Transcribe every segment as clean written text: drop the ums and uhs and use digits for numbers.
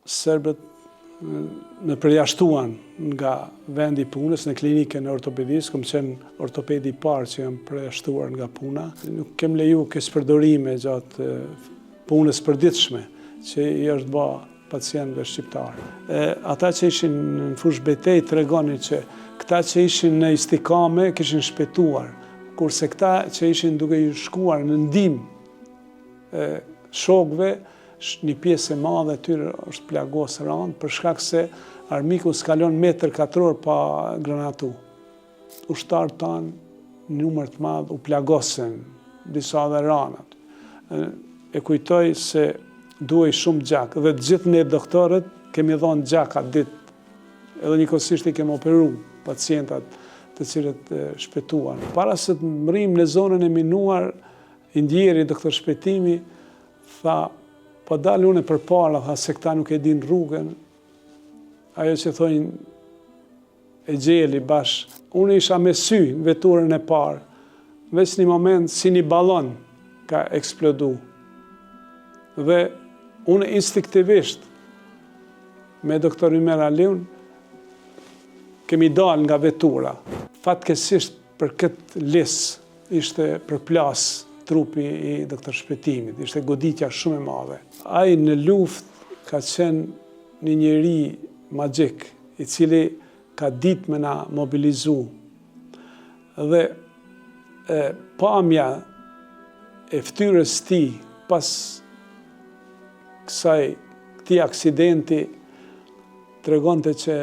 serbët me përjashtuan nga vendi punës në klinikën e ortopedisë, kom qenë ortopedi i parë që jam përjashtuar nga puna. Nuk kem leju kësaj përdorime gjatë punës përditshme që i është bë pacientëve shqiptarë. Ata që ishin në fushë betejë tregonin që këta që ishin në istikame kishin shpëtuar, kurse këta që ishin duke i shkuar në ndihmë shokëve, një pjesë e madhe e tyre është plagos rënd për shkak se armiku s'kalon metër katror pa granatu. Ushtarët tanë në numër të madh u plagosën, disa dhe ranat. E kujtoj se duhej shumë gjak dhe të gjithë ne doktorët kemi dhënë gjak atë ditë. Edhe njëkohësisht i kemi operuar pacientat të cilët shpëtuan. Para se të mrim në zonën e minuar, inxhinieri doktor Shpëtimi tha, po dalë une për para, tha se këta nuk e din rrugën, ajo që thojnë e gjeli bashkë. Unë isha me sy në veturën e parë, veç një moment si një balon ka eksplodu. Dhe unë instinktivisht me doktor Ymer Aliun kemi dalë nga vetura. Fatkeqësisht për këtë lisë ishte përplas trupi i doktor Shpëtimit, ishte goditja shumë e madhe. Ai në luftë ka qenë një njeri magjik, i cili ka ditë me na mobilizu. Dhe pamja e ftyrës tij pas këtij aksidenti tregonte që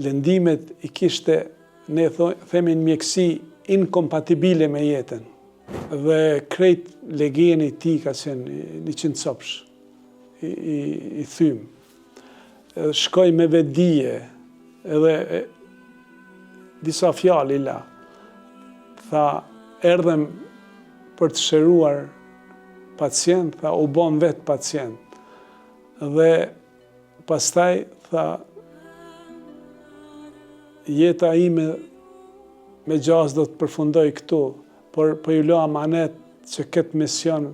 lëndimet i kishte, ne themi në mjeksi, inkompatibile me jetën. Dhe krejt legjeni i tij ka qenë 100 copsh i thym. Shkoj me vetdije, edhe disa fjalë i la. Tha, erdhem për të shëruar pacient, tha, u bën vetë pacient. Dhe pastaj tha, jeta ime me gjaz do të përfundoj këtu, por po ju lë amanet që këtë mision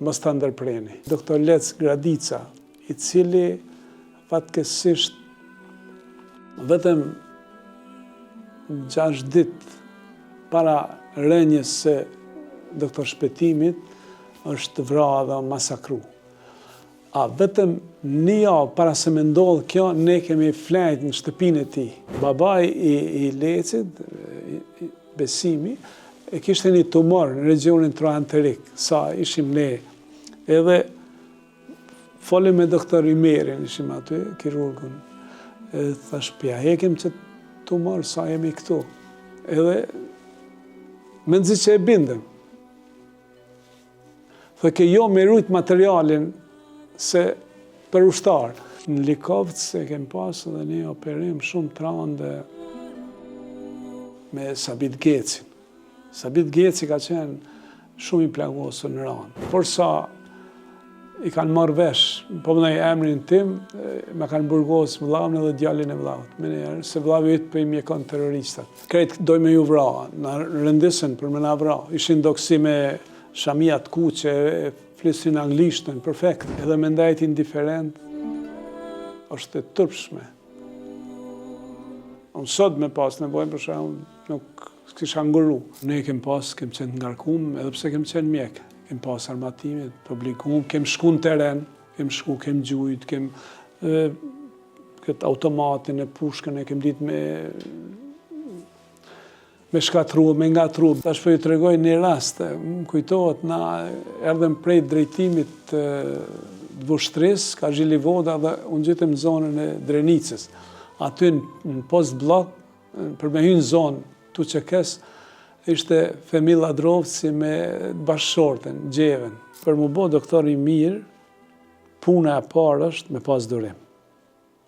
mos ta ndërpreni. Doktor Lec Gradica, i cili fatkeqësisht vetëm 6 ditë para rënjes së doktor Shpëtimit është vrarë dhe masakruar. Vetëm një javë para se me ndodhë kjo, ne kemi flajt në shtëpinë e tij. Babai i Lecit, Besimi, e kishte një tumor në regionin troanterik, sa ishim ne. Edhe folim me doktor Ymerin, ishim aty, kirurgun. Thash, pja hekim që tumor, sa jemi këtu. Edhe me nëzi që e bindem. Thë ke jo me rujt materialin se për ushtar. Në Likovc e kem pasë dhe një operim shumë të rëndë me Sabit Gecin. Sabit Geci ka qenë shumë i plagosur në rënd. Por sa i kanë marrë vesh, po më nëjë emrin tim, me kanë burgosë vllavën edhe djalin e vllavët. Me njerë, se vllavi ytë për i mjekon terroristat. Kretë doj me ju vra, në rëndisën për me na vra. Ishin doksi me shamia të kuqe, flisin anglishtën, perfekt. Edhe me ndajt indiferent, është e tërpshme. Unë sot me pas nevojë, për shkak nuk kisha nguru. Ne kem qenë ngarkum, edhe pse kem qenë mjek. Kem pas armatimit, publikum, kem shku në teren, kem gjujt, kem këtë automatin e pushkën, e kem ditë me shkatru, me ngatru. Tash po ju tregoj një rast, më kujtohet, na erdhem prej drejtimit të Vushtrisë, ka Zhilivoda dhe unë gjitëm në zonën e Drenicës. Aty në post blok, për me hynë zonë, tu që kësë, ishte Femilla Drovci me bashkëshorten, Gjeven. Për mu bo doktor i mirë, puna e parë është me pas durim.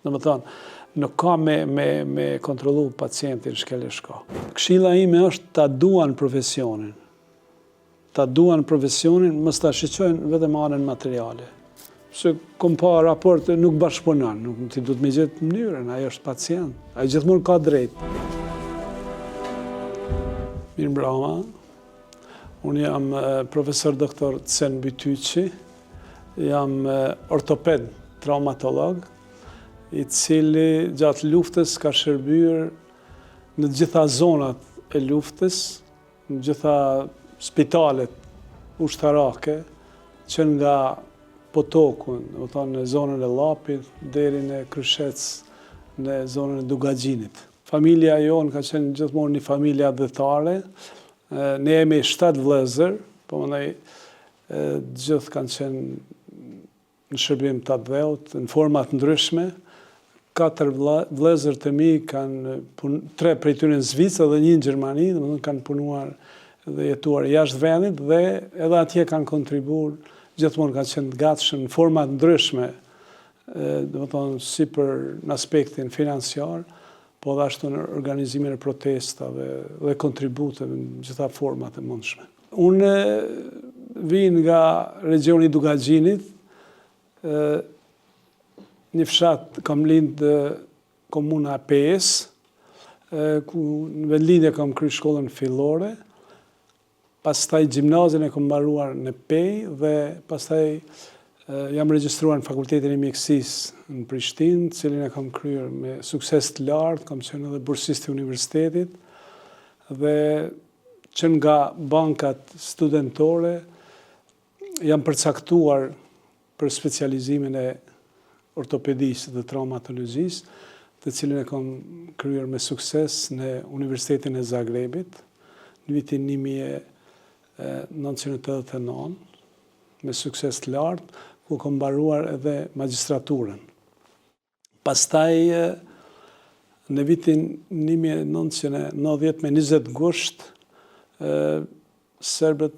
Në më thonë, nuk ka me kontrolu pacientin shkele shka. Këshilla ime është ta duan profesionin. Ta duan profesionin, mës ta shqyqojnë vetëm anën materiale. Se kom pa raport, nuk bashkëpunon, nuk ti du të me gjithë mënyrën, ajo është pacient, ajo gjithmonë ka drejtë. Mirë mbrama, unë jam profesor doktor Cen Bytyqi, jam ortoped traumatolog, i cili gjatë luftës ka shërbyer në gjitha zonat e luftës, në gjitha spitalet ushtarake, që nga Potokun, në zonën e Llapit, deri në Kryshec, në zonën e Dugaxhinit. Familja jonë ka qenë gjithmonë një familja adhetare. Ne jemi 7 vëllezër, po mëndaj gjithë kanë qenë në shërbim të adheut, në format ndryshme. 4 vëllezër të mi kanë 3 prej tyre në Zvicër dhe 1 në Gjermani, domethënë kanë punuar dhe jetuar jashtë vendit dhe edhe atje kanë kontribuar, gjithmonë kanë qenë të gatshëm në format ndryshme, domethënë si për në aspektin financiar, po dhe ashtu në organizimin e protestave dhe kontributeve në gjitha format e mundshme. Unë vij nga regioni i Dugaxhinit, një fshat kam lind komuna Pes, ku në vendlindje kam kryer shkollën fillore, pastaj gjimnazin e kam mbaruar në Pej dhe pastaj jam regjistruar në Fakultetin e Mjekësisë në Prishtinë, cilin e kam kryer me sukses të lartë, kam qenë edhe bursist i universitetit dhe që nga bankat studentore jam përcaktuar për specializimin e ortopedisë dhe traumatologjisë, të cilin e kam kryer me sukses në Universitetin e Zagrebit në vitin 1989, me sukses të lartë, ku kam mbaruar edhe magjistraturën. Pastaj, në vitin 1990 me 20 gusht, serbët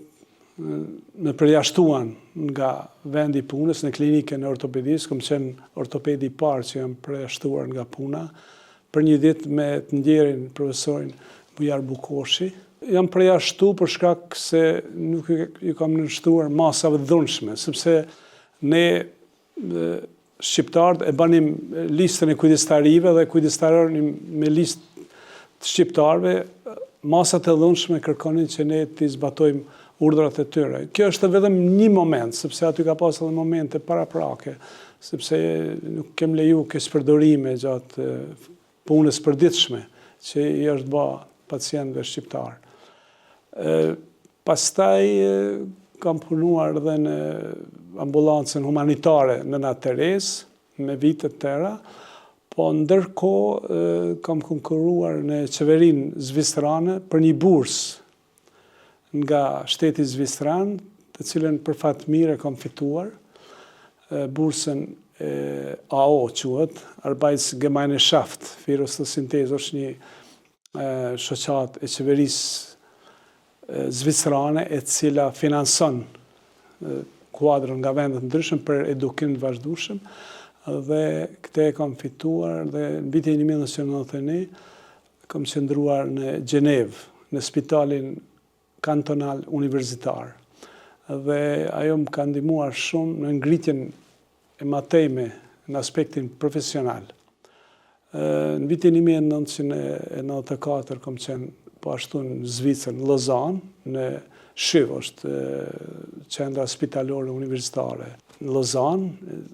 me përjashtuan nga vendi punës në klinikën e ortopedisë, kam qenë ortopedi i parë që jam përjashtuar nga puna, për një ditë me të ndjerin profesorin Bujar Bukoshi. Jam përjashtu për shkak se nuk ju kam nënshtruar masave dhunshme, sepse ne shqiptarët e banim listën e kujdestarive dhe kujdestarën me listë të shqiptarëve, masat e dhunshme kërkonin që ne të zbatojmë urdhrat e tyre. Kjo është vetëm një moment, sepse aty ka pas edhe momente paraprake, sepse nuk kem leju kësaj gjatë punës përditshme që i është bë pacientëve shqiptar. Pastaj kam punuar edhe në ambulancën humanitare në Nat Terezë me vite të tëra, po ndërkohë kam konkurruar në qeverinë zvistrane për një bursë nga shteti zviceran, të cilën për fat mirë e kam fituar, bursën AO quhet, Arbeitsgemeinschaft für Osteosynthese, është një shoqat e qeverisë zvicerane e cila finanson kuadrën nga vendet ndryshëm për edukim të vazhdueshëm, dhe këtë e kam fituar dhe në vitin 1991 kam qëndruar në Gjenevë, në spitalin kantonal universitar. Dhe ajo më ka ndihmuar shumë në ngritjen e matejme në aspektin profesional. Në vitin 1994 kam qenë po ashtu në Zvicër, në Lozan, në SHYV, është qendra spitalore universitare në Lozan,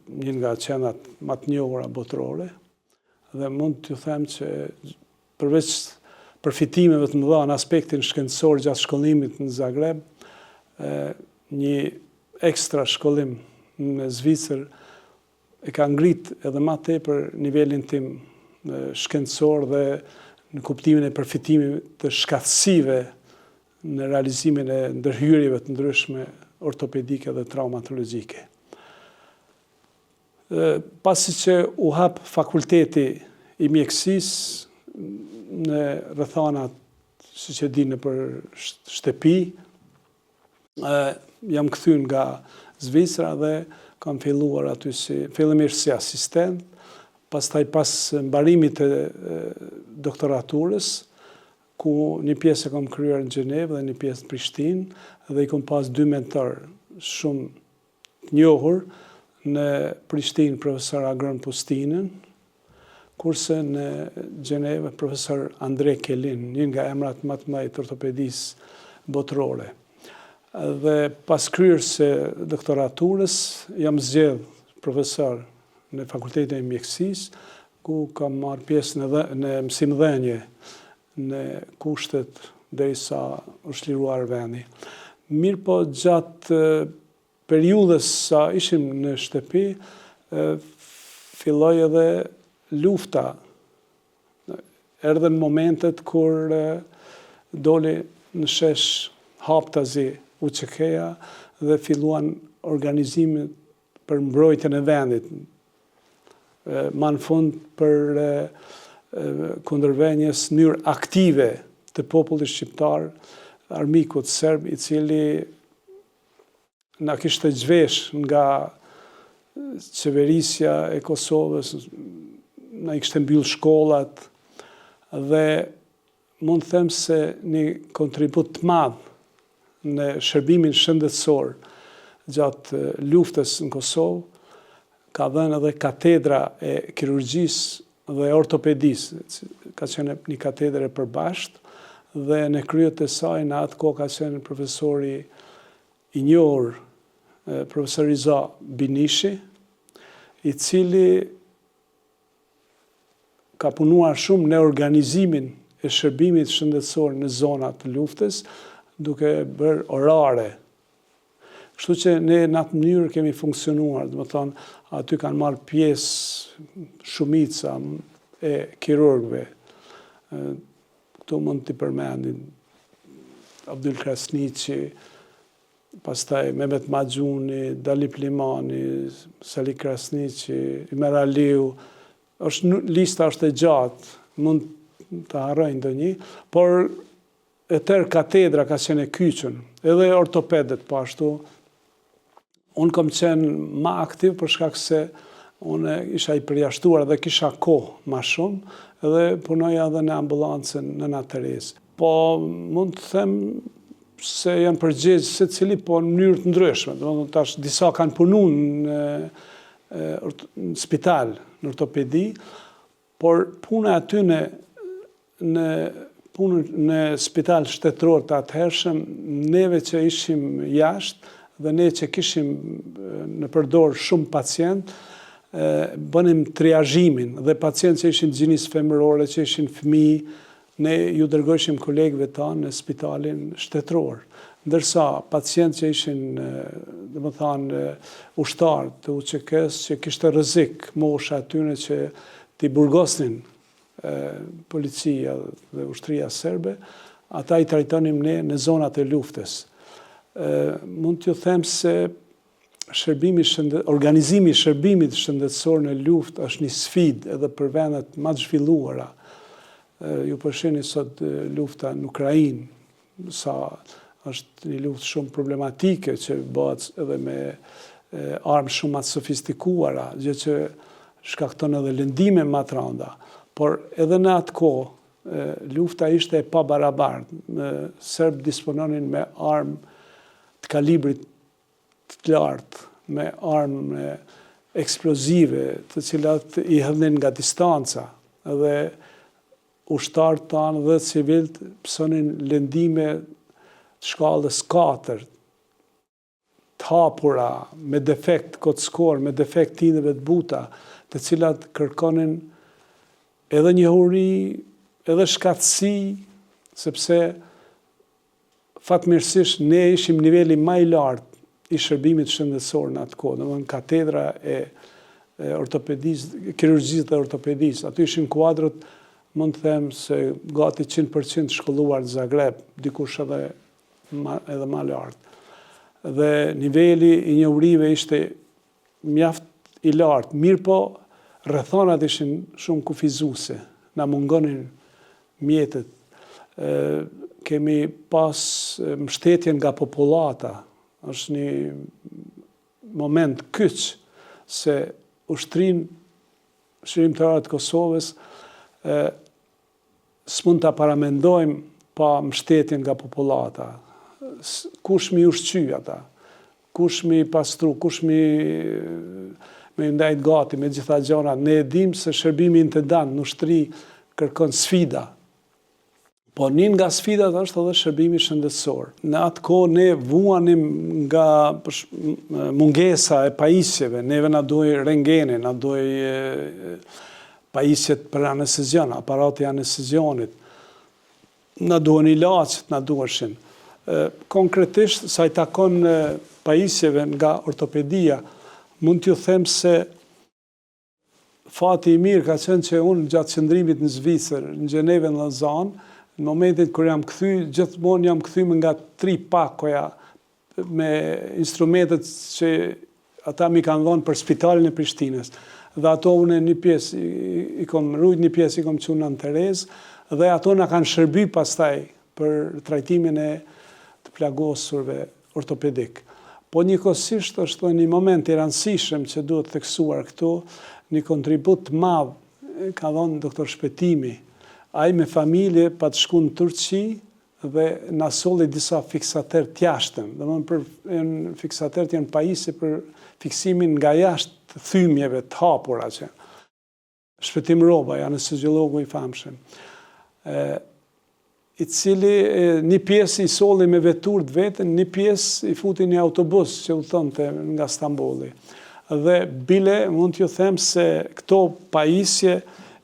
një nga qendrat më të njohura botërore, dhe mund t'ju them që përveç përfitimeve të mëdha në aspektin shkencor gjatë shkollimit në Zagreb, një ekstra shkollim në Zvicër e ka ngrit edhe më tepër nivelin tim shkencor dhe në kuptimin e përfitimit të shkatësive në realizimin e ndërhyrjeve të ndryshme ortopedike dhe traumatologjike. Pasi që u hap fakulteti i mjekësisë në rrethanat, siç e dini, për shtëpi, jam kthyer nga Zvicra dhe kam filluar aty fillimisht si asistent, pastaj pas mbarimit të doktoraturës, ku një pjesë e kam kryer në Gjenevë dhe një pjesë në Prishtinë, dhe i kam pas 2 mentor shumë të njohur, në Prishtinë profesor Agron Pustinën, kurse në Gjenevë profesor Andre Kelin, një nga emrat më të mëdhenj të ortopedisë botërore. Dhe pas kryerjes së doktoraturës jam zgjedh profesor në Fakultetin e Mjekësisë, ku kam marrë pjesë në mësimdhënie në kushtet derisa është liruar vendi. Mirë po gjatë periudhës sa ishim në shtëpi, filloi edhe lufta. Erdhen momentet kur doli në shesh haptazi UÇK-ja dhe filluan organizimet për mbrojtjen e vendit. Ma në fund për kundërvënies në mënyrë aktive të popullit shqiptar, armikut serb, i cili na kishte zhvesh nga qeverisja e Kosovës, na i kishte mbyll shkollat dhe mund të them se një kontribut të madh në shërbimin shëndetësor gjatë luftës në Kosovë ka dhënë edhe katedra e kirurgjisë dhe ortopedisë, ka qenë një katedrë e përbashkët dhe në kryet e saj në atë kohë ka qenë profesori i njohur, profesor Riza Binishi, i cili ka punuar shumë në organizimin e shërbimit shëndetësor në zonat të luftës, duke bërë orare. Kështu që ne në atë mënyrë kemi funksionuar, dhe më thonë, aty kanë marrë pjesë shumica e kirurgëve. Këtu mund t'i përmendin Abdul Krasniqi, pastaj Mehmet Maxhuni, Dalip Limani, Sali Krasniqi, Imer Aliu. Lista është e gjatë, mund të harroj ndonjë, por e tërë katedra ka qenë e kyçën, edhe ortopedet po ashtu. Unë kam qenë ma aktiv për shkak se unë isha i përjashtuar dhe kisha kohë ma shumë, edhe punoja edhe në ambulancën në Nateres. Po mund të them se janë përgjegjë se cili, po në mënyrë të ndryshme. Tash disa kanë punu në spital, në ortopedi, por puna aty në spital shtetëror të atëhershëm, neve që ishim jashtë dhe ne që kishim në përdor shumë pacient, bënim triazhimin dhe pacient që ishin gjinjës femërore, që ishin fëmijë, ne ju dërgojshim kolegëve tanë në spitalin shtetëror. Ndërsa pacient që ishin, dhe më thanë, ushtarë të UÇK-s, që kishte rrezik mosha atyne që t'i burgosnin policia dhe ushtria serbe, ata i trajtonim ne në zonat e luftës. Mund t'ju them se organizimi i shërbimit shëndetësor në luftë është një sfidë edhe për vendet më të zhvilluara. Ju përshini sot lufta në Ukrainë, sa është një luftë shumë problematike që bëhet edhe me armë shumë më të sofistikuara, gjë që shkakton edhe lëndime më të rënda. Por edhe në atë kohë, lufta ishte e pabarabartë. Serbë dispononin me armë të kalibrit të lartë, me armë eksplozive, të cilat i hedhin nga distanca, dhe ushtarët tanë dhe civilt pësonin lëndime të shkallës 4, të hapura, me defekt kockor, me defekt tinëve të buta, të cilat kërkonin edhe njohuri, edhe shkatësi, sepse fatmirësisht ne ishim niveli më i lartë i shërbimit shëndetësor në atë kohë, domethënë katedra e ortopedisë, kirurgjisë dhe ortopedisë. Aty ishin kuadrët, mund të them se gati 100% shkolluar në Zagreb, dikush edhe më lartë. Dhe niveli i njohurive ishte mjaft i lartë, mirë po rrethonat ishin shumë kufizuese, na mungonin mjetet. Kemi pas mbështetjen nga popullata, është një moment kyç se shërimtarët e Kosovës s'mund ta paramendojmë pa mbështetjen nga popullata. Kush mi ushqy ata, kush mi pastru, kush mi ndajt gati me gjitha gjërat. Ne e dim se shërbimi intendant në ushtri kërkon sfida. Po një nga sfidat është edhe shërbimi shëndetësor. Në atë kohë ne vuanim nga mungesa e pajisjeve, neve na doj rengeni, na doj pajisjet për anestezion, aparati anestezionit, na duhen ilacet, na duheshin. Konkretisht, sa i takon pajisjeve nga ortopedia, mund t'ju them se fati i mirë ka qenë që unë gjatë qëndrimit në Zvicër, në Gjenevë në Lausanne, në momentin kër jam këthy, gjithmonë jam këthy nga 3 pakoja me instrumentet që ata mi kanë dhonë për spitalin e Prishtinës. Dhe ato une një pjesë, i kom rujt një pjesë, i kom qunë në Terez, dhe ato na kanë shërby pastaj për trajtimin e të plagosurve ortopedik. Po njëkohësisht është një moment i rëndësishëm që duhet theksuar këtu, një kontribut madh ka dhënë doktor Shpetimi. Ai me familje pa të shku në Turqi dhe na solli disa fiksater t'jashtëm. Domethënë fiksater janë pajisje për fiksimin nga jashtë thymjeve të hapura që. Shpetim Roba, anesteziologu i famshëm. I cili një pjesë i solli me vetur të vetën, një pjesë i futi një autobus që udhëtonte nga Stambolli. Dhe bile mund t'ju them se këto pajisje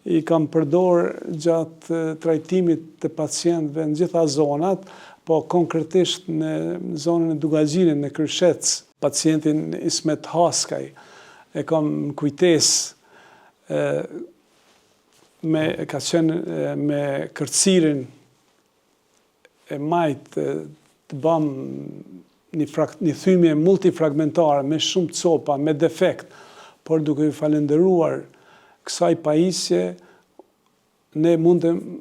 i kam përdor gjatë trajtimit të pacientëve në gjitha zonat, po konkretisht në zonën e Dugagjinit, në Kryshec, pacientin Ismet Haskaj, e kam në kujtes, ka qenë me kërcirin e majtë të bam një thymje multifragmentare, me shumë copa, me defekt, por duke i falenderuar kësaj pajisje, ne mundem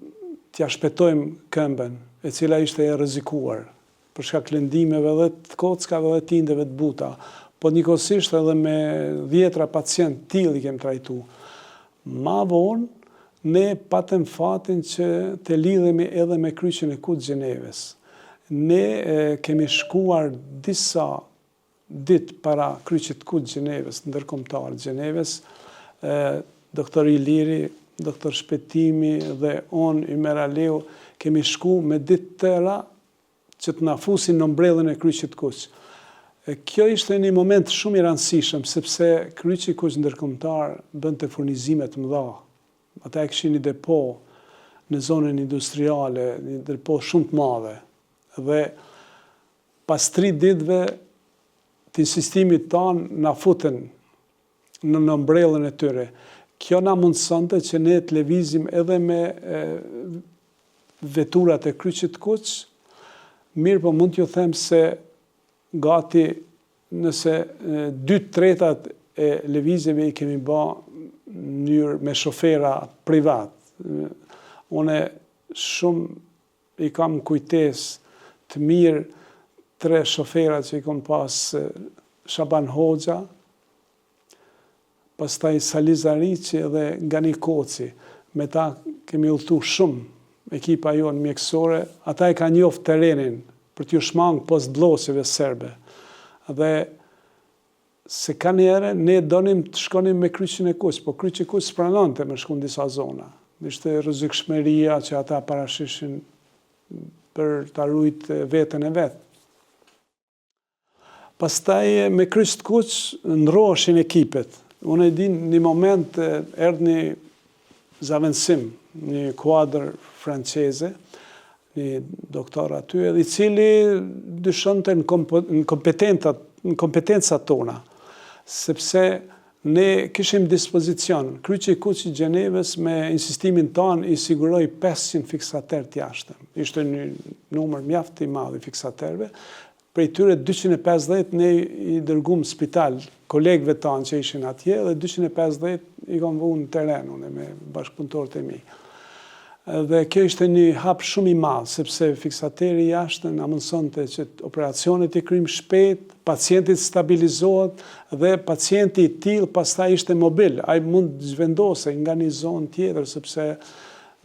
t'ja shpetojmë këmbën, e cila ishte e rrezikuar, për shkak lëndimeve dhe të kockave dhe tindeve të buta, po njëkohësisht edhe me 10 pacient tillë i kem trajtu. Ma vonë, ne patëm fatin që të lidhemi edhe me kryqin e Kutë Gjeneves. Ne kemi shkuar disa ditë para kryqit Kutë Gjeneves, ndërkombëtar Gjeneves, doktor Iliri, doktor Shpetimi dhe unë, Ymer Aleu, kemi shku me ditë tëra që të na fusin në mbrellën e kryqit Kuq. Kjo ishte një moment shumë i rëndësishëm, sepse kryqi Kuq ndërkombëtar bënte furnizime të mëdha. Ata e kishin një depo në zonën industriale, një depo shumë të madhe. Dhe pas 3 ditëve të insistimit tanë na futen në mbrellën e tyre. Kjo na mundësonte që ne të lëvizim edhe me veturat e kryqit Kuq, mirë po mund t'ju them se gati nëse 2/3 e lëvizjeve i kemi ba me shofera privat. Une shumë i kam kujtes të mirë 3 shofera që i kom pas Shaban Hoxha, pastaj Saliz Ariqi dhe Gani Koci. Me ta kemi udhëtu shumë, ekipa jonë mjekësore, ata e ka njoft terrenin për t'ju shmangë post bllosjeve serbe. Dhe se ka njerë, ne donim të shkonim me kryqin e Kuq, po kryqi Kuq s'pranonte me shku në disa zona. Ishte rrezikshmëria që ata parashishin për ta rujt veten e vet. Pastaj me kryq Kuq ndroheshin ekipet. Unë e din një moment erdhi një zavendësim, një kuadër franceze, një doktor aty, edhe i cili dyshonte në kompetencat tona, sepse ne kishim dispozicion. Kryqi Kuq i Gjeneves me insistimin tonë i siguroi 500 fiksater të jashtëm. Ishte një numër mjaft i madh i fiksaterëve. Prej tyre 250 ne i dërguam në spital kolegëve tanë që ishin atje dhe 250 i kam vënë në teren unë me bashkëpunëtorët e mi. Dhe kjo ishte një hap shumë i madh, sepse fiksateri jashtë na mundësonte që operacionet i kryjmë shpejt, pacienti stabilizohet dhe pacienti i tillë pastaj ishte mobil, ai mund të zhvendosej nga një zonë tjetër sepse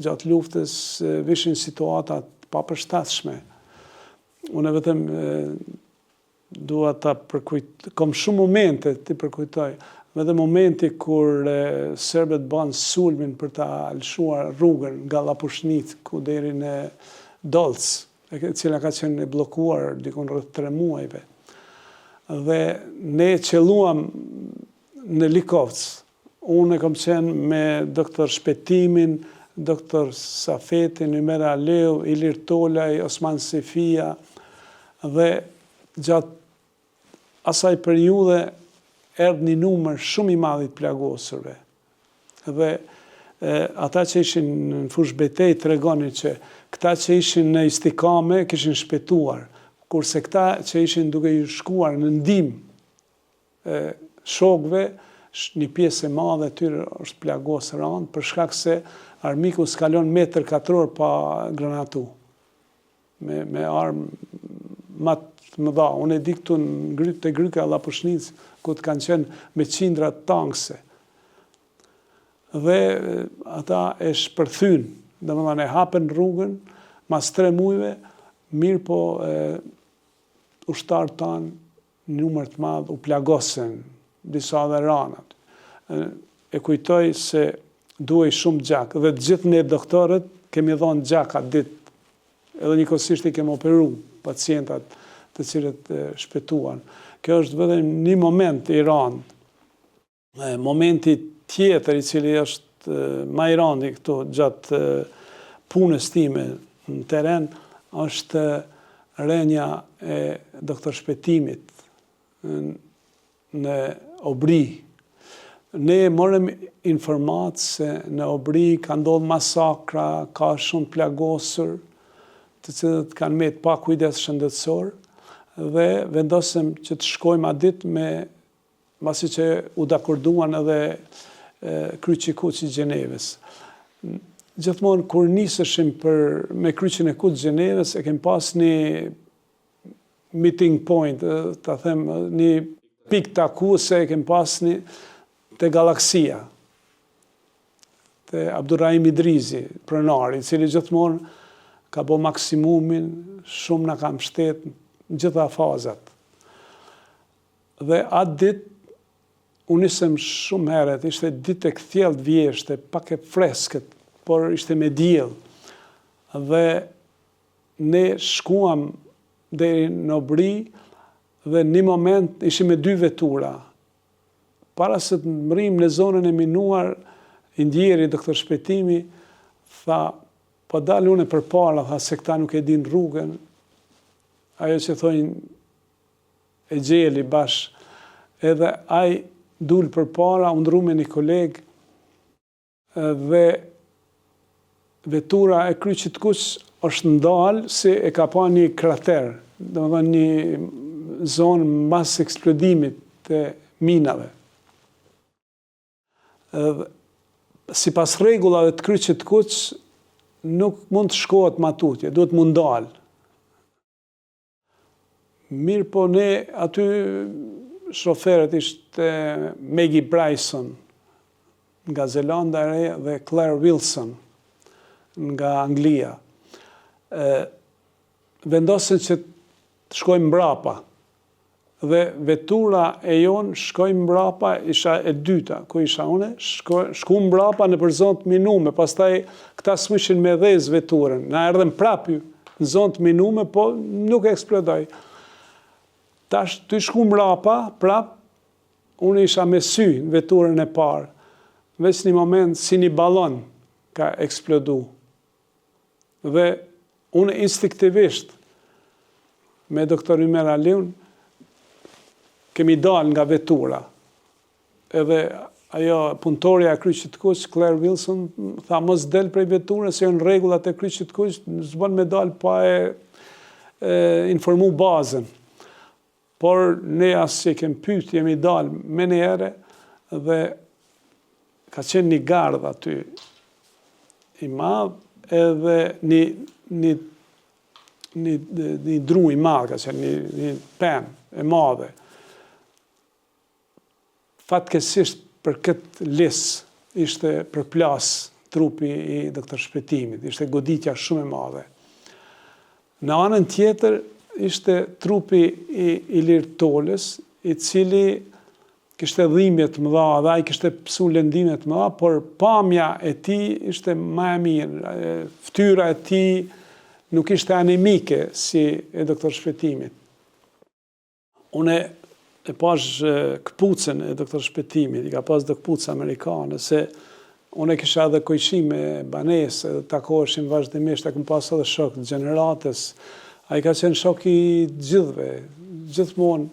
gjatë luftës vishin situata të papërshtatshme. Unë vetëm dua ta kam shumë momente të përkujtoj. Edhe momenti kur serbët banë sulmin për ta lëshuar rrugën nga Llapushnik ku deri në Dolc, e cila ka qenë e bllokuar dikon rreth 3 muajve. Dhe ne qelluam në Likovc. Unë kam qenë me doktor Shpetimin, doktor Safetin, Ymer Aleu, Ilir Tolaj, Osman Sefia, dhe gjatë asaj periudhe erdhë një numër shumë i madh të plagosurve. Dhe ata që ishin në fushë betejë tregonin që këta që ishin në istikame kishin shpëtuar, kurse këta që ishin duke i shkuar në ndihmë shokëve, një pjesë e madhe e tyre është plagosur anë për shkak se armiku s'kalon metër katror pa granatu. Me armë më të mëdha. Unë e di këtu në gryka Llapushnic, ku të kanë qenë me qindra tankse. Dhe ata e shpërthyn, domethënë e hapen rrugën, mas 3 muajve, mirë po ushtarët tanë në numër të madh u plagosen, disa dhe ranat. E kujtoj se duhej shumë gjak, dhe të gjithë ne doktorët kemi dhënë gjak atë ditë, edhe njëkohësisht i kemi operu pacientat të cilët shpëtuan. Kjo është vetëm një moment i rëndë. Momenti tjetër i cili është më i rëndi këtu gjatë punës time në teren është rënja e doktor Shpetimit në Obri. Ne morëm informatë se në Obri ka ndodhur masakra, ka shumë plagosur, të cilët kanë me pa kujdes shëndetësor, dhe vendosëm që të shkojmë atë ditë pasi që u dakorduan edhe Kryqi i Kuq i Gjenevës. Gjithmonë kur niseshim me Kryqin e Kuq të Gjenevës, e kemi pas një meeting point, ta them, një pikë takuese, e kemi pas një te Gallaksia, te Abdurrahim Idrizi, pronari, i cili gjithmonë ka bo maksimumin, shumë na ka mbështet në gjitha fazat. Dhe atë ditë, unë nisëm shumë herët, ishte ditë e kthjellët vjeshte, pak e freskët, por ishte me diell. Dhe ne shkuam deri në Obri, dhe në një moment ishim me 2 vetura. Para se të mrim në zonën e minuar, indjeri doktor Shpetimi tha, po dalë une për para, tha se këta nuk e din rrugën, ajo që thojnë e gjeli bash, edhe aj dul për para, unë ndru me një kolegë, dhe vetura e Kryqit të Kuq është ndalë se e ka pa një krater, do më dhe një zonë mbas eksplodimit të minave. Sipas rregullave të Kryqit të Kuq, nuk mund të shkohet matutje, duhet mund dalë. Mirë po ne aty shoferët ishte Maggie Bryson nga Zelanda e Re dhe Claire Wilson nga Anglia. Vendosin që të shkojmë mbrapa. Dhe vetura e jonë shkojmë mbrapa, isha e dyta, ku isha une, shku mbrapa në për zonë të minume, pastaj këta swishin me dhez veturën, na erdhen prapë në zonë të minume, po nuk eksplodoj. Tash të shku mbrapa, prapë, unë isha me sy në veturën e parë, veç një moment si një balon ka eksplodu. Dhe unë instinktivisht, me doktor Ymer Aleun, kemi dalë nga vetura. Edhe ajo punëtorja e Kryqit të Kuq, Claire Wilson, tha mos del prej veturës, se janë rregullat e Kryqit të Kuq, s'bën me dalë pa e informu bazën. Por ne as që kemi pyet, jemi dalë me njëherë, dhe ka qenë një gardh aty i madh, edhe një dru i madh, ka qenë një pemë e madhe. Fatkesisht për këtë lisë ishte përplas trupi i doktor Shpetimit, ishte goditja shumë e madhe. Në anën tjetër ishte trupi i Ilir Tolës, i cili kishte dhimbje të mëdha dhe ai kishte pësu lëndime të mëdha, por pamja e tij ishte më e mirë. Fytyra e tij nuk ishte anemike si e doktor Shpetimit. Unë e pash këpucën e doktor Shpetimit, i ka pas do këpucë amerikane, se unë e kisha edhe kojshime banesë, edhe takoheshim vazhdimisht, e këm pas edhe shok të gjeneratës. A i ka qenë shok i gjithve, gjithmonë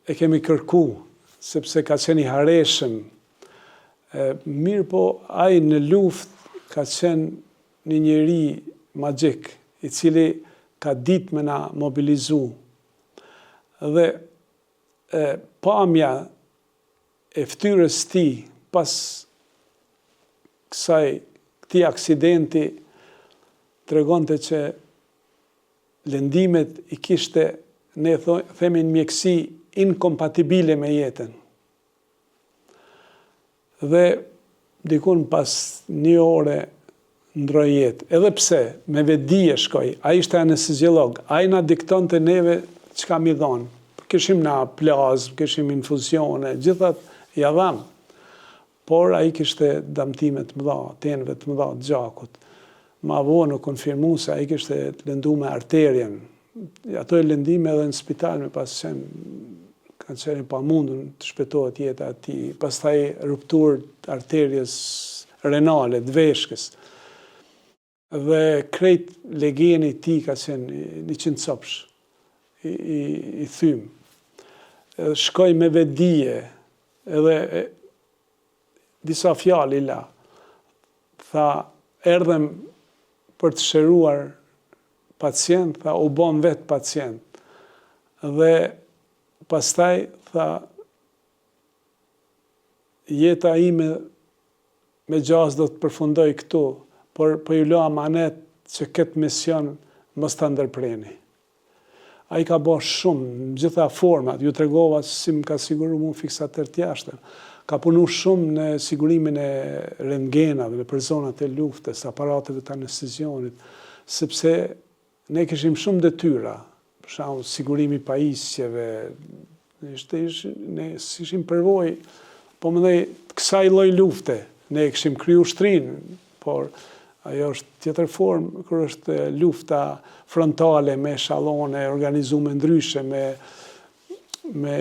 e kemi kërku, sepse ka qenë i hareshëm. Mirë po, a i në luft ka qenë një njeri magjik, i cili ka ditë me na mobilizu. Dhe pamja e fytyrës ti, pas këtij aksidenti, tregonte që lëndimet i kishte, ne themi në mjekësi, inkompatibile me jetën. Dhe dikun pas një ore ndroi jetë. Edhe pse, me vetdije shkoj, a ishte anesteziolog, a i na diktonte neve çka mi dhonë. Kishim na plazmë, kishim infuzione, gjithat ja dhamë. Por a i kishte damtimet mëdha, tenëve të mëdha të gjakut. Ma vonë u konfirmu se a i kishte lëndu me arterien. Ato e lëndime edhe në spital me pas qenë, kanë qenë pa mundun të shpetohet jeta ati. Pastaj ruptur të arterjes renale, të veshkës. Dhe krejt legeni ti ka qenë 100 copsh i thymë. Shkoj me vetdije, edhe disa fjalë i la. Tha, erdhem për të shëruar pacient, tha, u bom vetë pacient. Dhe pastaj, tha, jeta ime me gjas do të përfundoj këtu, por ju lo amanet që këtë mision mos ta ndërpreni. A i ka bo shumë, në gjitha format, ju tregova si më ka siguru mu fiksator të jashtëm. Ka punu shumë në sigurimin e rentgenave për zonat e luftës, aparateve të anestezionit, sepse ne kishim shumë detyra, për shembull sigurimi i pajisjeve, ne ishim përvojë, po më dhej kësaj lloj lufte, ne kishim kriju shtrinë, por ajo është tjetër formë, kër është lufta frontale me eshallone, organizume ndryshe, me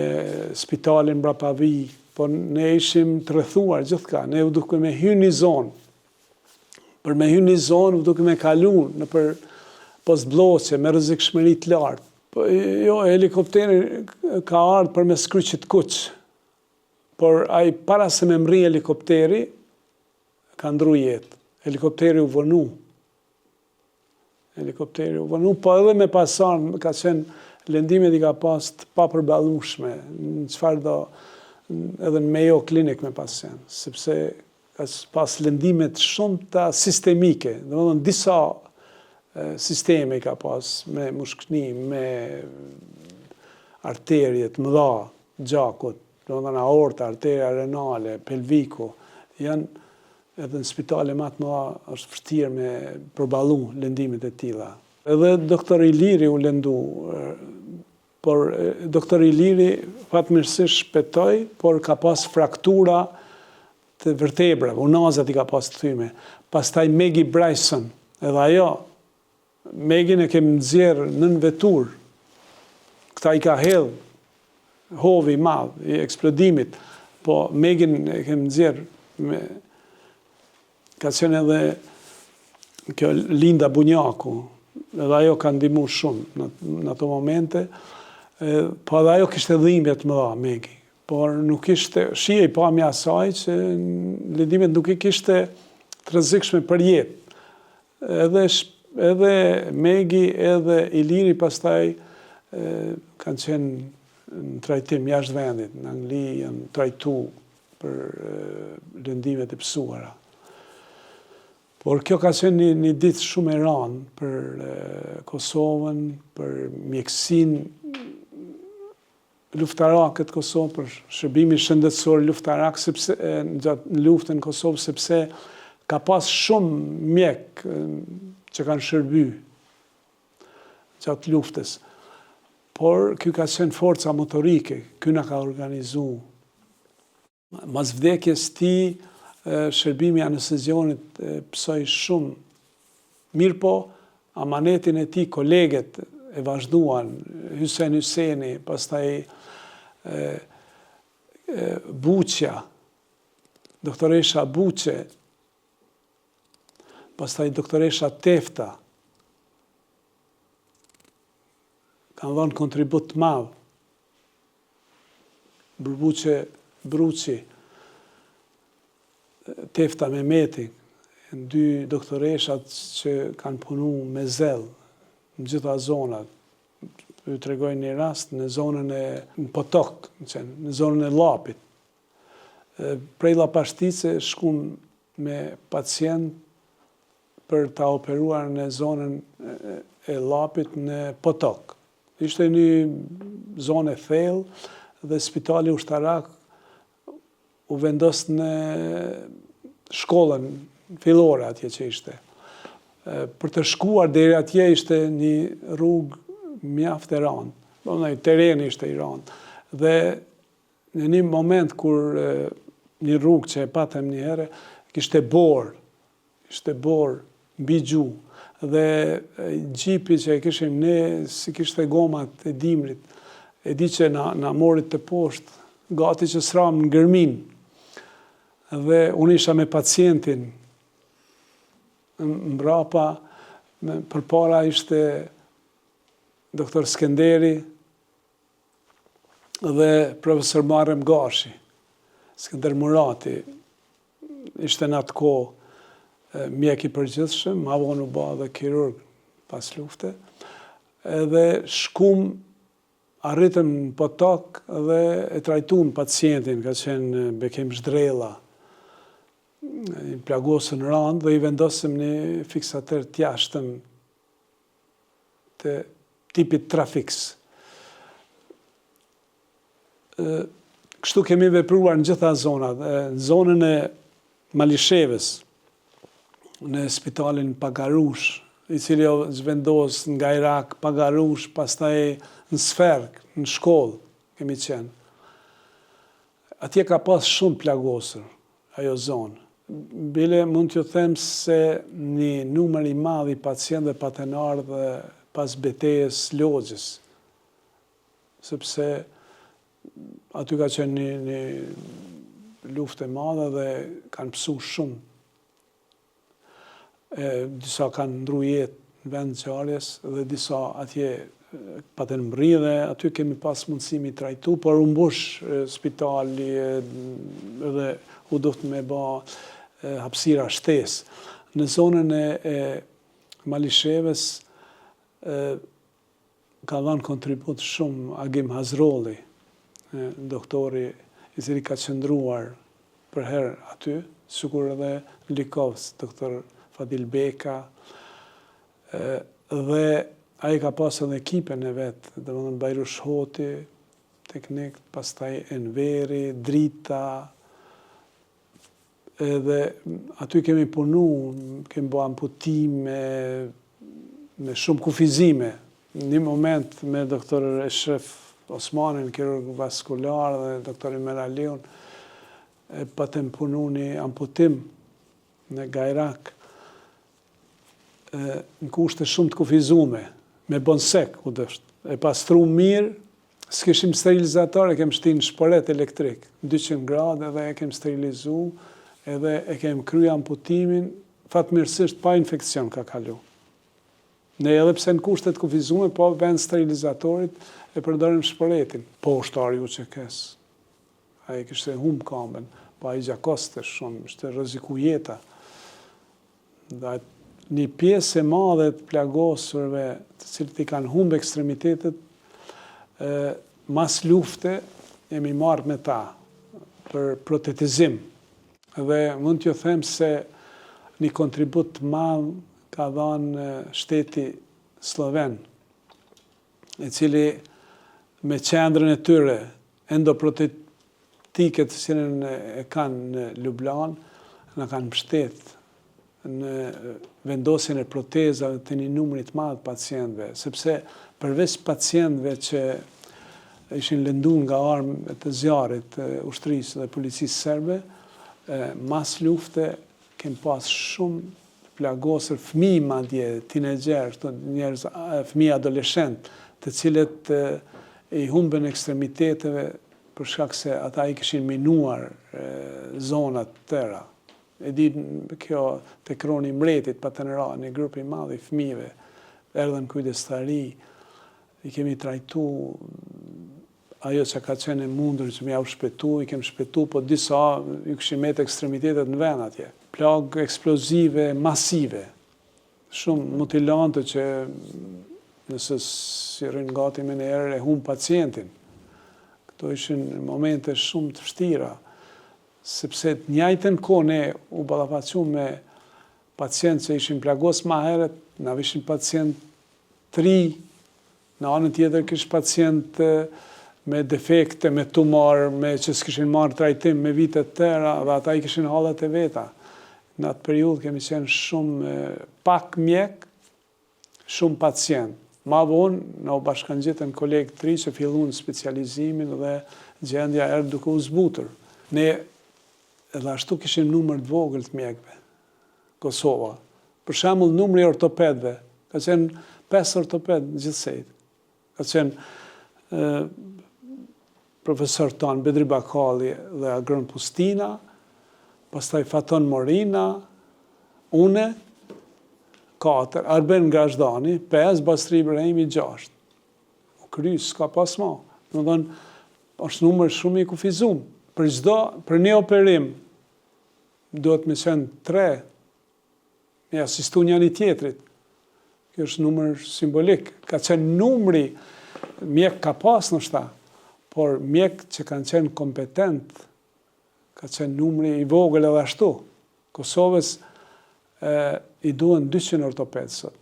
spitalin mbrapa vij, po ne ishim të rrethuar gjithka, ne u duke me hynë një zonë. Për me hynë një zonë, u duke me kalu në për postbloqe, me rrezikshmëri të lartë. Po jo, helikopteri ka ardhur për me skryqit kuq, por ai para se me mri helikopteri, ka ndru jetë. Helikopteri u vënu. Po edhe me pasar, ka qenë lëndimet i ka pas të papërballueshme, në çfarë do, edhe në Mayo Clinic me pas qenë, sepse ka pas lëndimet shumë të sistemike, domethënë disa sisteme i ka pas, me mushkëni, me arterjet mëdha, gjakut, domethënë aorta, arteria renale, pelviku, janë edhe në spitale më të mëdha është vërtet me përballu lëndimet e tilla. Edhe doktor Iliri u lëndu, por doktor Iliri fatmirësisht shpetoi, por ka pas fraktura të vertebrave, unazat i ka pas të thyme. Pastaj Maggie Bryson, edhe ajo, Maggie-n e kemi nxjerrë nën vetur. Këta i ka hedh hovi i madh i eksplodimit, po Maggie-n e kemi nxjerrë me ka qenë edhe kjo Linda Bunjaku, edhe ajo ka ndihmu shumë në ato momente, po edhe ajo kishte dhimbje të mëdha, Maggie. Por nuk ishte, shije i pamja asaj që lëndimet nuk i kishte të rrezikshme për jetë. Edhe Maggie, edhe Iliri pastaj kanë qenë në trajtim jashtë vendit, në Angli janë trajtu për lëndimet e pësuara. Por kjo ka qenë një ditë shumë e rëndë për Kosovën, për mjekësinë luftarakët Kosovë, për shërbimin shëndetësor luftarak në luftën në Kosovë, sepse ka pas shumë mjek që kanë shërby gjatë luftës. por ky ka qenë forca motorike, ky na ka organizu. Mas vdekjes ti, shërbimi anestezionit pësoj shumë. Mirë po, amanetin e ti, koleget e vazhduan, Hysen Hyseni, pastaj Buqja, doktoresha Buqe, pastaj doktoresha Tefta, kanë dhënë kontribut të madh. Buqe Bruçi, Tefta Mehmeti, dy doktoreshat që kanë punu me zell në gjitha zonat. Ju tregoj një rast në zonën e Potok, në zonën e Llapit. Prej Llapashtice shkun me pacient për ta operuar në zonën e Llapit në Potok. Ishte një zonë e thellë dhe spitali ushtarak u vendos në shkollën fillore atje që ishte. Për të shkuar deri atje ishte një rrugë mjaft e rëndë, tereni ishte i rëndë. Dhe në një moment kur një rrugë që e patëm një herë, kishte borë mbi gjuhë. Dhe gjipi që e kishim ne, si kishte gomat e dimrit, e di që na morit të poshtë, gati që sram në gërmin. Dhe unë isha me pacientin, mbrapa, përpara ishte doktor Skenderi dhe profesor Muharrem Gashi. Skender Murati ishte në atë kohë mjek i përgjithshëm, ma vonë u bë dhe kirurg pas lufte. Edhe shkum arritëm në Potok dhe e trajtuam pacientin, ka qenë Bekim Zhdrella, i plagosën rëndë dhe i vendosëm një fiksator të jashtëm të tipit Trafix. Kështu kemi vepruar në gjitha zonat, në zonën e Malishevës, në spitalin Pagarush, i cili zhvendos nga Irak, Pagarush, pastaj në Sferk, në shkollë, kemi qenë. Atje ka pas shumë plagosur, ajo zonë. Bile mund t'ju them se një numër i madh i pacientëve paten ardhur pas betejës Logjës, sepse aty ka qenë një luftë e madhe dhe kanë pësu shumë. Disa kanë ndru jetë në vend ngjarjes dhe disa atje paten mbridhe, aty kemi pas mundësimi trajtu, por u mbush spitali dhe u duhet me bë hapësira shtesë. Në zonën e Malishevës ka dhënë kontribut shumë Agim Hazrolli, doktori i cili ka qëndruar për herë aty, sikur edhe Likovës, doktor Fadil Beka, dhe ai ka pasur edhe ekipen e vet, domethënë Bajrush Hoti, teknik, pastaj Enveri, Drita, edhe aty kemi punu, kemi bë amputime, me shumë kufizime. Në një moment me doktor Eshref Osmanin, kirurg vaskular, dhe doktor Imer Aliun, patëm punu një amputim në Gajrak, në kushte shumë të kufizume, me bonsek, u dështë. E pastru mirë, s'kishim sterilizator, e kem shti në shporet elektrik, 200 gradë, edhe e kem sterilizu, edhe e kem kry amputimin, fatmirësisht pa infekcion ka kalu. Ne edhe pse në kushtet kufizume, po vend sterilizatorit e përdorim shporetin. Po ushtari u që kes. A i kishte humb kamben, po a i gjakoste shumë, ishte rreziku jeta. Dhe një pjesë e madhe të plagosurve, të cilët i kanë humb ekstremitetet, mas lufte jemi marrë me ta për protetizim. Dhe mund t'ju them se një kontribut të madh ka dhënë shteti sloven, i cili me qendrën e tyre endoprotetike të cilën e kanë në Lublan, na kanë mbështetur në vendosjen e protezave të një numrit madh pacientëve, sepse përveç pacientëve që ishin lënduar nga armët e zjarrit ushtrisë dhe policisë serbe, mas lufte kem pas shumë plagosur fëmijë madje, tinexher, njerëz, fëmijë adoleshent, të cilët i humbën ekstremiteteve për shkak se ata i kishin minuar zonat tëra. E di kjo te kroni Mretit, Patenera, një grup i madh i fëmijëve, erdhën kujdestari, i kemi trajtu ajo që ka qenë e mundur që më jau shpëtu, i kem shpëtu, po disa ju kishin met ekstremitetet në vend atje. Plagë eksplozive masive, shumë mutilante që nëse si rrinë gati me njerë e humbë pacientin. Këto ishin momente shumë të vështira, sepse të njëjtën kohë ne u ballafaqum me pacientë që ishin plagos ma herët, na vishin pacient 3, në anën tjetër kish pacient me defekte, me tumor, me që s'kishin marrë trajtim me vitet tëra, dhe ata i kishin hallat e veta. Në atë periudhë kemi qenë shumë pak mjek, shumë pacient. Ma vonë, në u bashkangjitën kolegë 3 që fillun specializimin dhe gjendja erdhë duke u zbutur. Ne edhe ashtu kishim numër të vogël të mjekve, Kosova. Për shembull, numri i ortopedëve, ka qenë 5 ortopedë në gjithsejt. Ka qenë profesor ton Bedri Bakalli dhe Agron Pustina, pastaj Faton Morina, une, 4, Arben Grashdani, 5, Basri Ibrahimi, 6. U krys, s'ka pas ma. Në dhënë, është numër shumë i kufizum. Për një operim, duhet me qenë 3, me asistu njëri tjetrit. Kjo është numër simbolik. Ka qenë numri, mjek ka pas në shta, por mjek që kanë qenë kompetent, ka qenë numri i vogël edhe ashtu. Kosovës i duhen 200 ortopedë sot.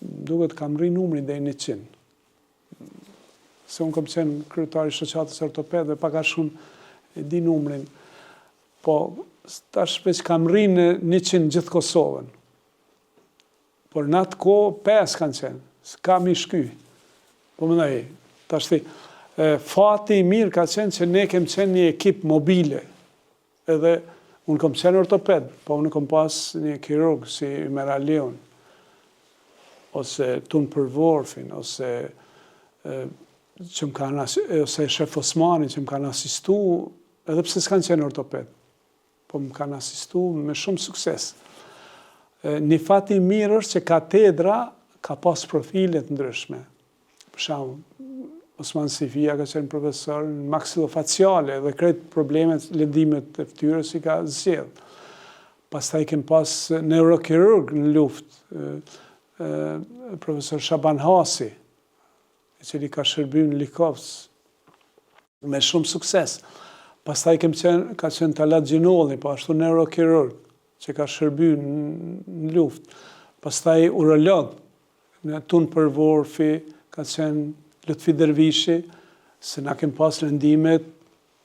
Duket kam rri numri dhe 100. Se unë kam qenë kryetari shoqatës ortopedëve, pak a shumë e di numrin, po tash shpesh kam rri në 100 gjithë Kosovën. Por në atë kohë 5 kanë qenë, s'kam i shky. Po më nëjë, tash ti, fati i mirë ka qenë që ne kem qenë një ekip mobile, edhe unë kom qenë ortoped, po unë kom pas një kirurg si Mera Leon, ose Tun Përvorfin, ose Shef Osmani që më kanë asistu, edhe pse s'kanë qenë ortoped, po më kanë asistu me shumë sukses. Një fati i mirë është që katedra ka pas profilet ndryshme. Për shembull, Osman Sifia ka qenë profesor në maksilofaciale dhe krejt problemet, lëndimet e fytyrës i ka zgjedh. Pastaj kem pas neurokirurg në luftë, profesor Shaban Hasi, i cili ka shërbyer në Likovës me shumë sukses. Pastaj ka qenë Talat Gjinolli, po ashtu neurokirurg, që ka shërbyer në luftë. Pastaj urolog, në Tun Përvorfi, ka qenë Lutfi Dervishi, se na kem pas lëndimet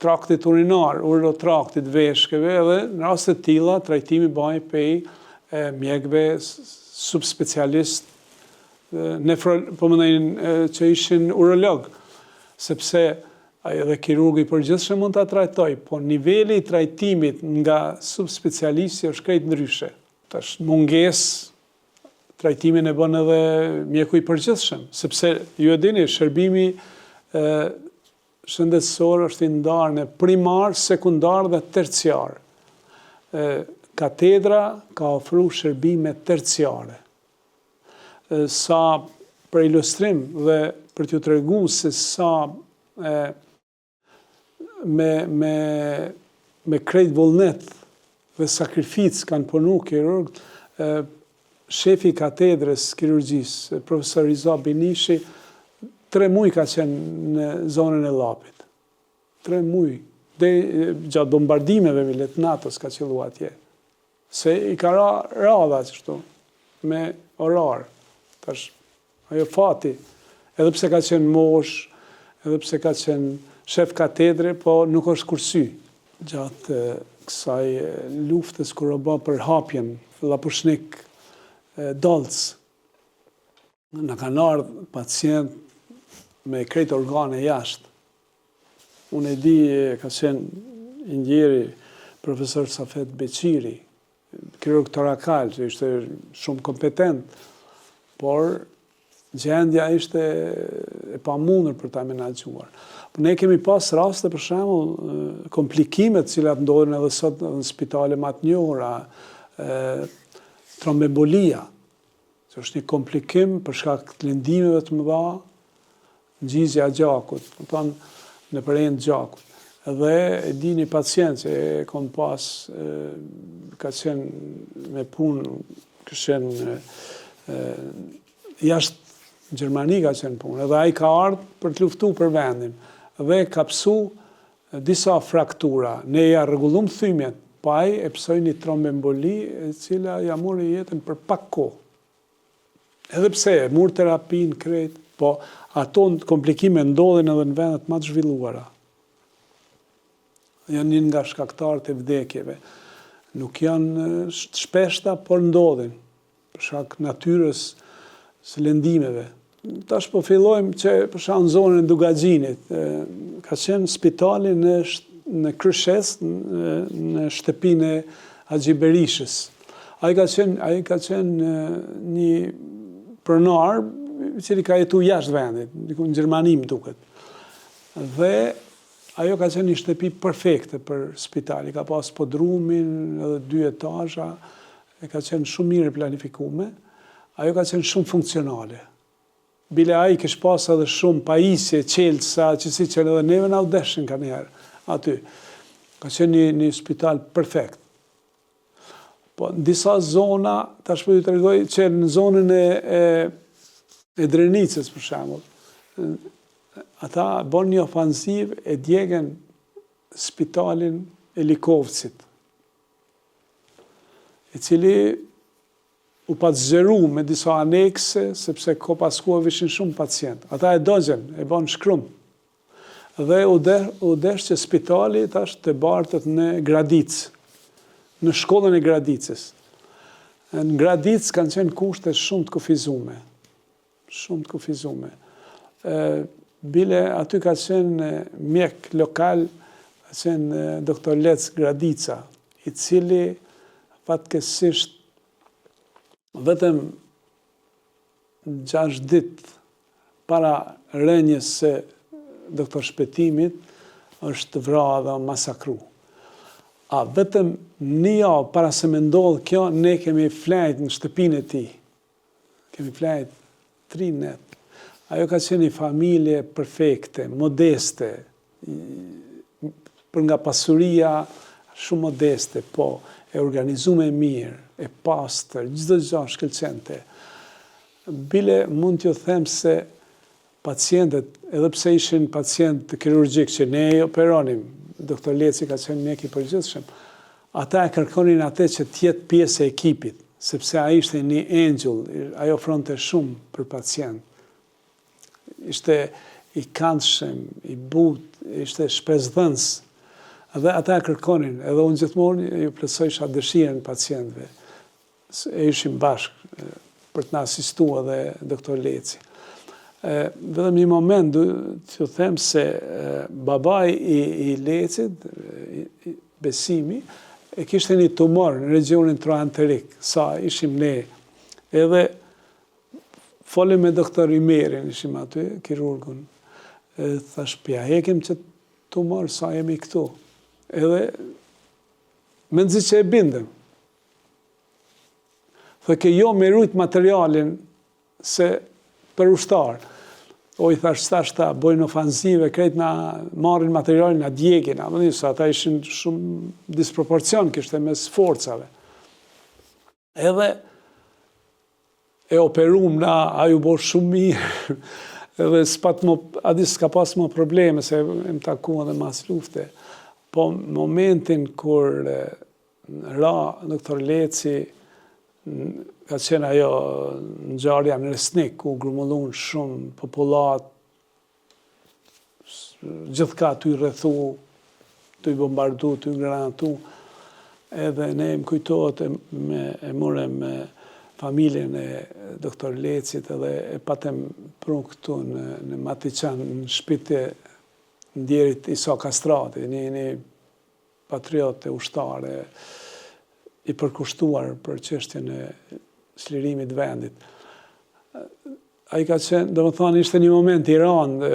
traktit urinar, urotraktit, veshkeve, dhe në rastet tilla trajtimi bëhej pej mjekëve subspecialist, po më nëjnë që ishin urolog, sepse edhe kirurgi përgjithshëm mund ta trajtoj, po niveli i trajtimit nga subspecialisti është krejt ndryshe. Tash mungesë trajtimin e bën edhe mjeku i përgjithshëm, sepse ju e dini, shërbimi shëndetësor është i ndarë në primar, sekundar dhe terciar. Katedra ka ofru shërbime terciare. Sa për ilustrim dhe për t'ju tregu se sa me krejt vullnet dhe sakrificë kanë punu kirurg, shefi katedrës kirurgjisë, profesor Riza Binishi, 3 muj ka qenë në zonën e Llapit. 3 muj. Dhe gjatë bombardimeve millet NATO-s ka qëllu atje. Se i ka radha qështu, me orar. Tash, ajo fati, edhe pse ka qenë mosh, edhe pse ka qenë shef katedre, po nuk është kursy. Gjatë kësaj luftës kur u bë për hapjen, Lapushnik Dolc, Në kanë ardhur pacient me krejt organe jashtë. Unë e di, ka qenë inxhinieri profesor Safet Beqiri, kirurg torakal, që ishte shumë kompetent, por gjendja ishte e pamundur për ta menaxhuar. Ne kemi pas raste, për shembull, komplikimet cilat ndodhen edhe sot në spitale më të njohura, trombembolia, që është një komplikim për shkak të lëndimeve të mëdha, ngjizja e gjakut, në përrejnë gjakut. Dhe e di një pacient që e kom pas, ka qenë me punë, ka qenë jashtë Gjermani ka qenë punë, edhe ai ka ardhur për të luftuar për vendin, dhe ka psu disa fraktura. Ne ja rregullum thymjet, pa ai e psoi një trombemboli, e cila ja mori jetën për pak kohë. Edhe pse e mur terapin krejt, po ato komplikime ndodhin edhe në vendet më të zhvilluara. Janë një nga shkaktarët e vdekjeve. Nuk janë shpeshta, por ndodhin, për shkak natyrës së lëndimeve. Tash po fillojmë që për shkak në zonën e Dugaxhinit, ka qenë spitali në Kryshes, në shtëpinë e Haxhi Berishës. Ai ka qenë një pronar i cili ka jetuar jashtë vendit, në Gjermani më duket. Dhe ajo ka qenë një shtëpi perfekte për spitali, ka pas podrumin, edhe 2 etazha, ka qenë shumë mirë planifikuar. Ajo ka qenë shumë funksionale. Bile ai kish pas edhe shumë pajisje, qelsa, që si që edhe neve na u deshin ka njerë aty. Ka qenë një spital perfekt. Po, në disa zona, tash po ju të regoj, që në zonën e Drenicës, për shembull, ata bon një ofanziv e djegen spitalin e Likovcit, i cili u pa të zgjeru me disa anekse, sepse ko paskua vishin shumë pacient. Ata e dogjen, e bon shkrum. Dhe u desh që spitali tash të bartët në Gradicë, në shkollën e Gradicës. Në Gradicë kanë qenë kushte shumë të kufizume. Shumë të kufizume. Bile aty ka qenë mjek lokal, ka qenë doktor Lec Gradica, i cili fatkesisht vetëm 6 ditë para rënjes së doktor Shpetimit është vrarë dhe masakru. A vetëm një javë para se me ndodhë kjo, ne kemi flajt në shtëpinë e tij. Kemi flajt 3 net. Ajo ka qenë një familje perfekte, modeste, për nga pasuria shumë modeste, po e organizume mirë, e pastër, çdo gjë shkëlqente. Bile mund t'ju them se pacientët, edhe pse ishin pacient kirurgjik që ne e operonim, doktor Leci ka qenë mjek i përgjithshëm, ata e kërkonin atë që t'jetë pjesë e ekipit, sepse ai ishte një angel, ai ofronte shumë për pacient. Ishte i këndshëm, i butë, ishte shpresdhënës. Edhe ata e kërkonin, edhe unë gjithmonë ju plotësojsha dëshirën pacientëve. E ishim bashkë për të na asistua dhe doktor Leci. Vetëm një moment, t'ju them se babai i Lecit, Besimi, e kishte një tumor në regionin troanterik, sa ishim ne. Edhe folim me doktor Imerin, ishim aty, kirurgun. Thash, pja hekim që tumor, sa jemi këtu. Edhe me nëzi që e bindëm. Dhe ke jo me rujt materialin se për ushtarë. O i thash ta bojnë ofanzive, krejt na marrin materialin, na djegin, më një sa ata ishin shumë disproporcion kishte mes forcave. Edhe e operum na, a ju bo shumë mirë, edhe adis s'ka pas më probleme, se më takuan dhe mas lufte. Po momentin kur ra doktor Leci, ka qenë ajo ngjarja në Resnik, ku grumullun shumë popullat, gjithka ty rrethu, ty bombardu, ty granatu, edhe ne më kujtohet e morem familjen e doktor Lecit edhe e patëm prunë këtu në Matiqan, në shtëpitë e ndjerit Isa Kastrati, një patriot e ushtare, i përkushtuar për çështjen e çlirimit vendit. Ai ka qenë, do më thonë, ishte një moment i rënd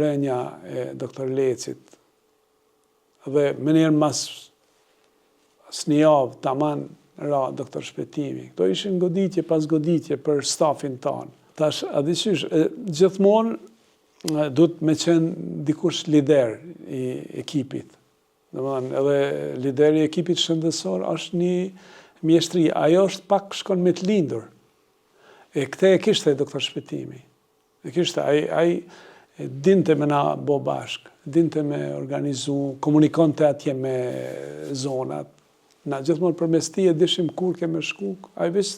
rënja e doktor Lecit. Dhe më njerë mas një javë, taman ra doktor Shpetimi. Këto ishin goditje pas goditje për stafin tanë. Tash, a diqysh, gjithmonë duhet me qenë dikush lider i ekipit. Edhe lideri i ekipit shëndetësor është një mjeshtri. Ajo është pak shkon me të lindur. E këte e kishte doktor Shpetimi. E kishte, ai dinte me na bo bashk, dinte me organizu, komunikonte atje me zonat. Na gjithmonë përmes tij e dishim kur keme shku, ai veç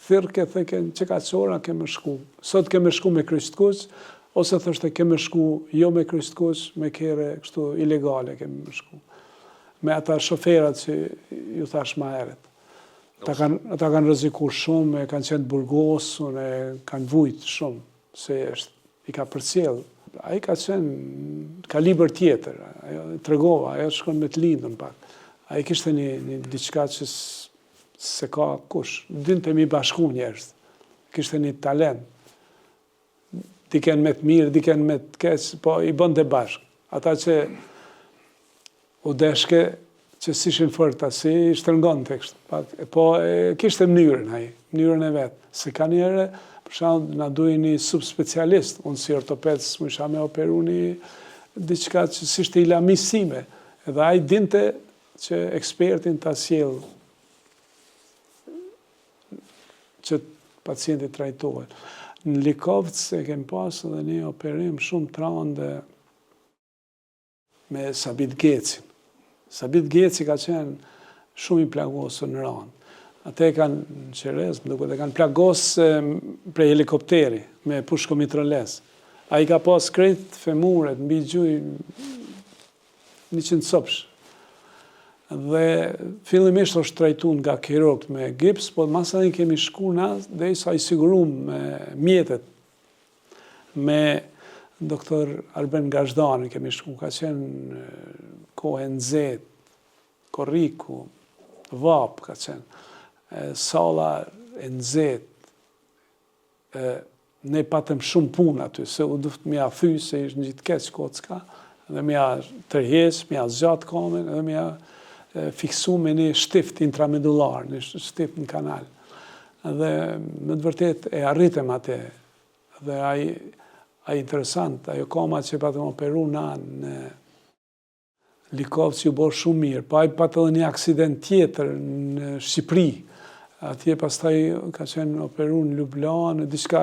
thirrke theken çka çora keme shku. Sot keme shku me Kryshtkuq, ose thoshte keme shku jo me Kryshtkuq, me kere kështu ilegale keme shku. Me ata shoferat që ju thash ma herët. Ata kanë rreziku shumë, kanë qenë burgosun, kanë vujt shumë, se i ka përcjell. Ai ka qenë kalibër tjetër, ajo tregova, ajo shkon me të lindën pak. Ai kishte një diçka që se ka kush, dinte mi bashku njerëz. Kishte një talent. Diken me të mirë, diken me të keq, po i bënte bashk. Ata që u deshke që s'ishin forta, si i shtrëngon të kështë. Po kishte mënyrën ai, mënyrën e vetë. Se ka njerë, për shembull, na duhet një subspecialist, unë si ortoped s'më isha me operu një diçka që s'ishte i lamisime. Edhe ai dinte që ekspertin ta sjell që pacienti trajtohet. Në Likovc e kem pas edhe një operim shumë të rëndë me Sabit Gecin. Sabit Geci ka qenë shumë i plagosur në rënd. Ate kanë në Qerez, më duket, e kanë plagosë prej helikopteri me pushkomitroles. A i ka pas krejt femuret, mbi gjuj 100 copsh. Dhe fillimisht është trajtuar nga kirurg me gips, po masadin kemi shku na dhe isa i sigurum me mjetet. Me doktor Arben Gazhdani kemi shku, ka qenë kohë nxehtë, korriku, vap ka qenë. Sala e nxehtë, ne patëm shumë punë aty, se u duft mja thy, se ishtë një gjithë keq kocka, dhe mja tërheq, mja zgjatë komen, dhe mja fiksu me një shtift intramedullar, një shtift në kanal. Dhe me të vërtet e arritëm atë, dhe ai interesant, ajo koma që patëm operu në Likovc ju bërë shumë mirë, pa ai patë edhe një aksident tjetër në Shqipëri. Atje pastaj ka qenë operu në Ljubljanë, diçka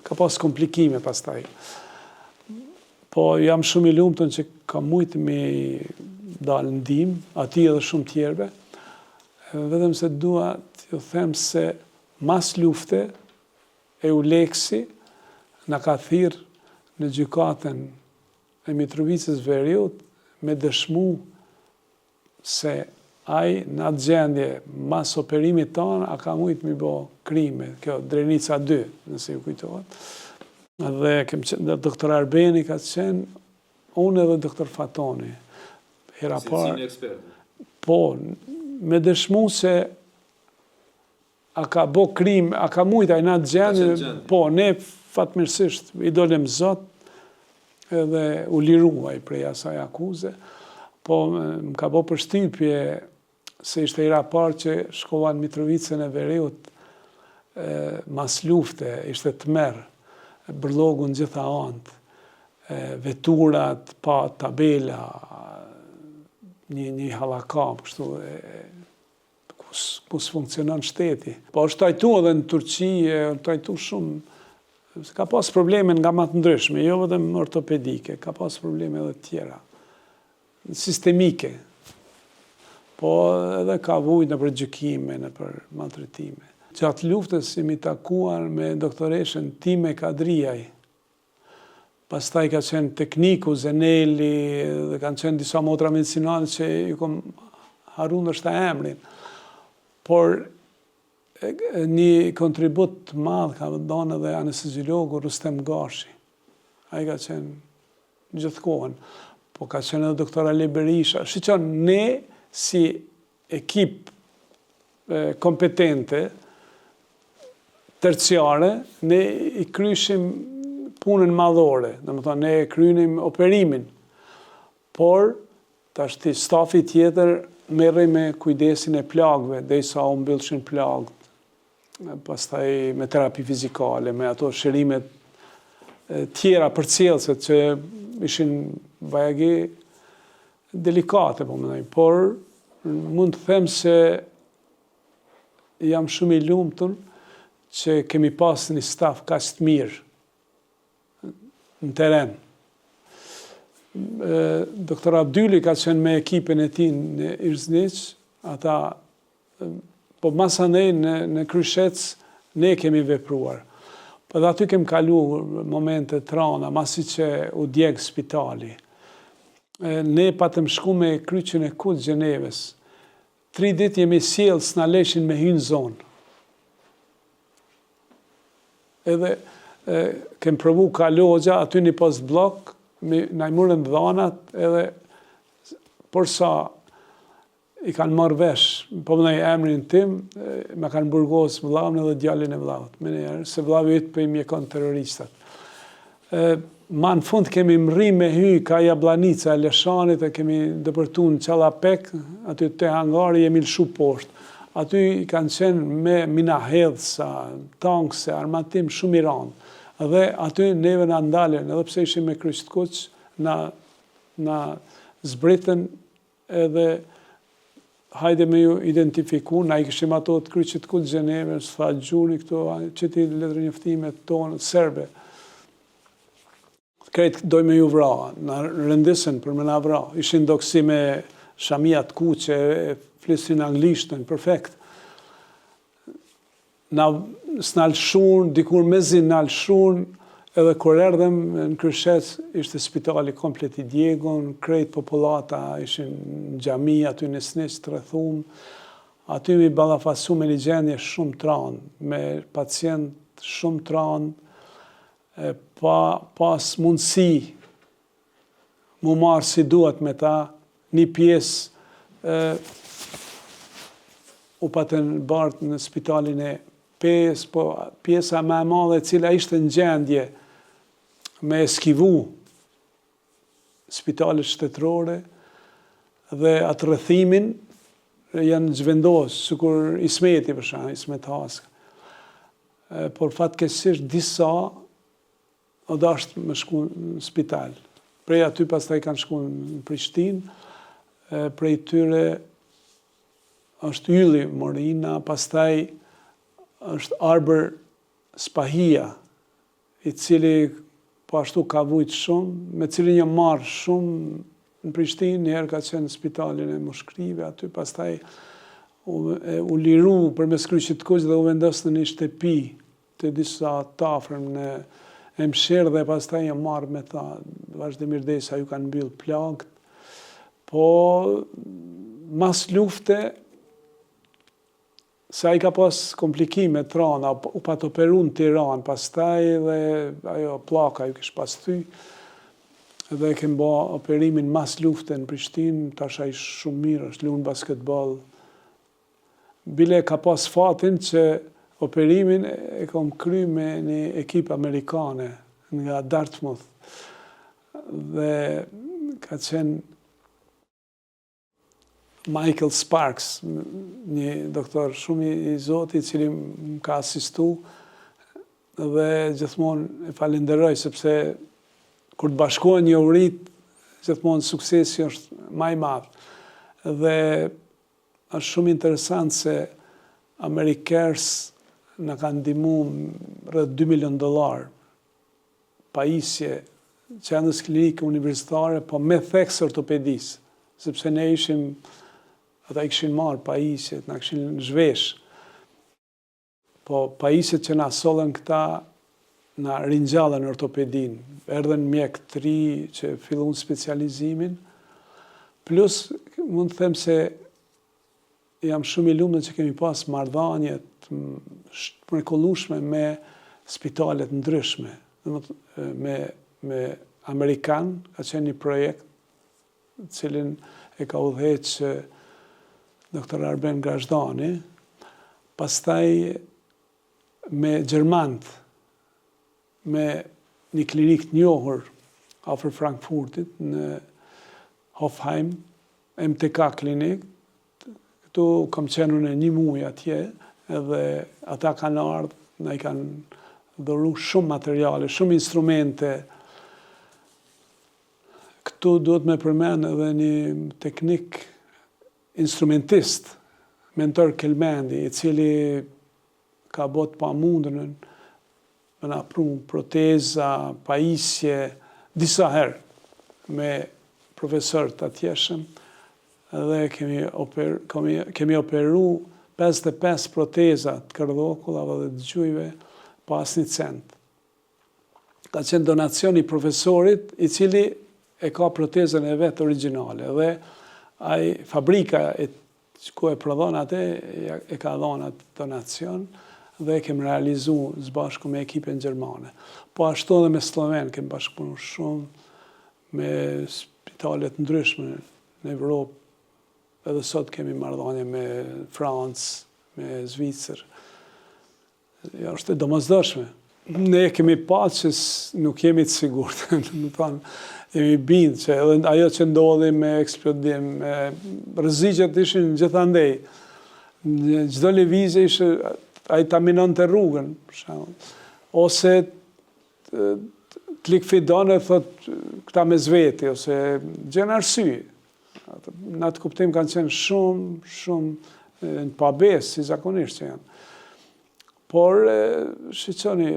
ka pas komplikime pastaj. Po jam shumë i lumtur që ka mujtë me dalë ndim, ati edhe shumë tjerve, vetëm se dua t'ju them se mas lufte e Uleksi na ka thirrë në gjykatën e Mitrovicës Veriut me dëshmu se ai në atë gjendje mas operimit tonë a ka mujtë mi bo krime, kjo Drenica 2, nëse ju kujtohet. Dhe doktor Arbeni ka qenë, unë edhe doktor Fatoni. Hera parë, po, me dëshmu se a ka bo krim, a ka mujtë a i në atë gjendje, po, ne fatmirësisht i dolem zot, edhe u liruaj prej asaj akuze, po më ka bo përshtypje se ishte i rapar që shkova në Mitrovicën e Veriut mas lufte, ishte të merë, bërlogu në gjitha antë, veturat, pa tabela, një halakam, kështu, ku s'funksionon shteti. Po është trajtu edhe në Turqi, është trajtu shumë, ka pas probleme nga ma të ndryshme, jo vetëm ortopedike, ka pas probleme edhe tjera, sistemike, po edhe ka vujt në për gjykime, në për maltretime. Gjatë luftës jemi takuar me doktoreshen Time Kadriaj, pastaj ka qenë tekniku, Zeneli, dhe kanë qenë disa motra medicinale që ju kom harun është ta emrin, por një kontribut të madh ka dhënë edhe anesteziologu Rustem Gashi. Ai ka qenë gjithkohën, po ka qenë edhe doktor Ali Berisha. Shqiqon, ne si ekip kompetente, terciare, ne i kryshim punën madhore, domethënë ne krynim operimin, por tashti stafi tjetër merrej me kujdesin e plagëve, derisa u mbyllshin plagët, pastaj me terapi fizikale, me ato shërimet tjera përcjellëse që ishin bajagi delikate, po mendoj, por mund të them se jam shumë i lumtur që kemi pas një staf kaq të mirë në teren. Doktor Abdyli ka qenë me ekipin e tij në Irzniç, ata, po masanej në Kryshec ne kemi vepruar. Po dhe aty kemi kalu momente të rana, masi që u djeg spitali. Ne patëm shku me kryqin e Kut Gjeneves. 3 ditë jemi sjellë s'na leshin me hynë zonë. Edhe kem provu kalogja, aty një post blok, na i murën dhanat, edhe por sa i kanë marrë vesh, po më nëjë emrin tim, me kanë burgos vllavën edhe djalin e vllavët, se vllavi ytë për i mjekon terroristat. Ma në fund kemi mri me hy ka Jablanica e Leshanit, e kemi dëpërtu në Qallapek, aty te hangari jemi lëshu poshtë. Aty i kanë qenë me mina hedhësa, tankse, armatim shumë i randë. Dhe aty neve na ndalen, edhe pse ishim me kryqët kuq, na zbritën edhe hajde me ju identifiku, na i këshim ato të kryqët kuq Gjeneve, së tha gjuri këto, që ti letër njëftimet tonë, serbe. Krejt doj me ju vra, na rëndisën për me na vra. Ishin doksi me shamijat kuqe, flisin anglishtën, perfekt. S'na lëshun, dikur mezi na lëshun, edhe kur erdhem në Kryshec, ishte spitali komplet i djegun, krejt populata ishin në xhami, aty në Sniq të rrethum, aty mi ballafasu me një gjendje shumë tran, me pacient shumë tran, pas mundësi mu marë si duhet me ta, një pjesë u patën bartë në spitalin e Pes, po pjesa më e madhe cila ishte në gjendje me eskivu spitalet shtetërore dhe atë rrethimin janë zhvendosur, sikur Ismeti për shembull, Ismet Haska. Por fatkeqësisht disa o dashtë me shku në spital. Prej aty pastaj kanë shku në Prishtinë, prej tyre është Ylli Morina, pastaj është Arbër Spahia, i cili po ashtu ka vujt shumë, me cilin jam marrë shumë në Prishtinë, njerë ka qenë në spitalin e Mushkrive, aty pastaj u liru për mes kryqit kuq dhe u vendos në një shtëpi të disa të afërm në Emshir dhe pastaj jam marrë me ta, vazhdimisht derisa ju kanë mbyll plagët, po mas lufte, sa i ka pas komplikime të rana, u pat operu në Tiranë, pastaj dhe ajo plaka ju kish pas ty, dhe kem ba operimin mas lufte në Prishtinë, tash ai shumë mirë, është luan basketball. Bile ka pas fatin që operimin e kom kry me një ekip amerikane nga Dartmouth, dhe ka qenë Michael Sparks, një doktor shumë i zoti, cili më ka asistu dhe gjithmonë e falenderoj, sepse kur të bashkohen një urit, gjithmonë suksesi është më i madh. Dhe është shumë interesant se Amerikers na kanë ndihmu rreth $2 milion pajisje qendrës klinike universitare, po me theks ortopedisë, sepse ne ishim ata i këshin marë pajisjet, na këshin zhvesh. Po pajisjet që na sollën këta, na ringjallën ortopedin, erdhen mjek të ri që fillun specializimin, plus mund të them se jam shumë i lumtur që kemi pas marrëdhënie të mrekullueshme me spitalet ndryshme, me Amerikan, ka qenë një projekt cilin e ka udhëheq doktor Arben Grashdani, pastaj me Gjermant, me një klinik të njohur afër Frankfurtit, në Hofheim, MTK klinik. Këtu kam qenë në 1 muaj atje, edhe ata kanë ardhur, na i kanë dhuru shumë materiale, shumë instrumente. Këtu duhet me përmend edhe një teknik instrumentist, Mentor Kelmendi, i cili ka bot pamundën me na pru proteza, pajisje, disa herë me profesor të atjeshëm, edhe kemi operu 55 proteza të kërdhokullave dhe të gjujve pa asnjë cent. Ka qenë donacion i profesorit, i cili e ka protezën e vetë origjinale, dhe ai fabrika ku e prodhon atë e ka dhënë atë donacion dhe e kem realizu së bashku me ekipin gjermane. Po ashtu edhe me Sloven kem bashkëpunu shumë, me spitalet ndryshme në Evropë, edhe sot kemi marrëdhënie me Francë, me Zvicër. Ja, është e domosdoshme. Ne kemi pasë që nuk jemi të sigurt, jemi bindë që edhe ajo që ndodhi me eksplodim, rreziqet ishin gjithandej. Në çdo lëvizje ishte ai ta minonte rrugën, për shembull. Ose të likvidon e thot këta me zveti, ose gjen arsye. Në atë kuptim kanë qenë shumë në pabesë, si zakonisht që janë. Por, shiqoni,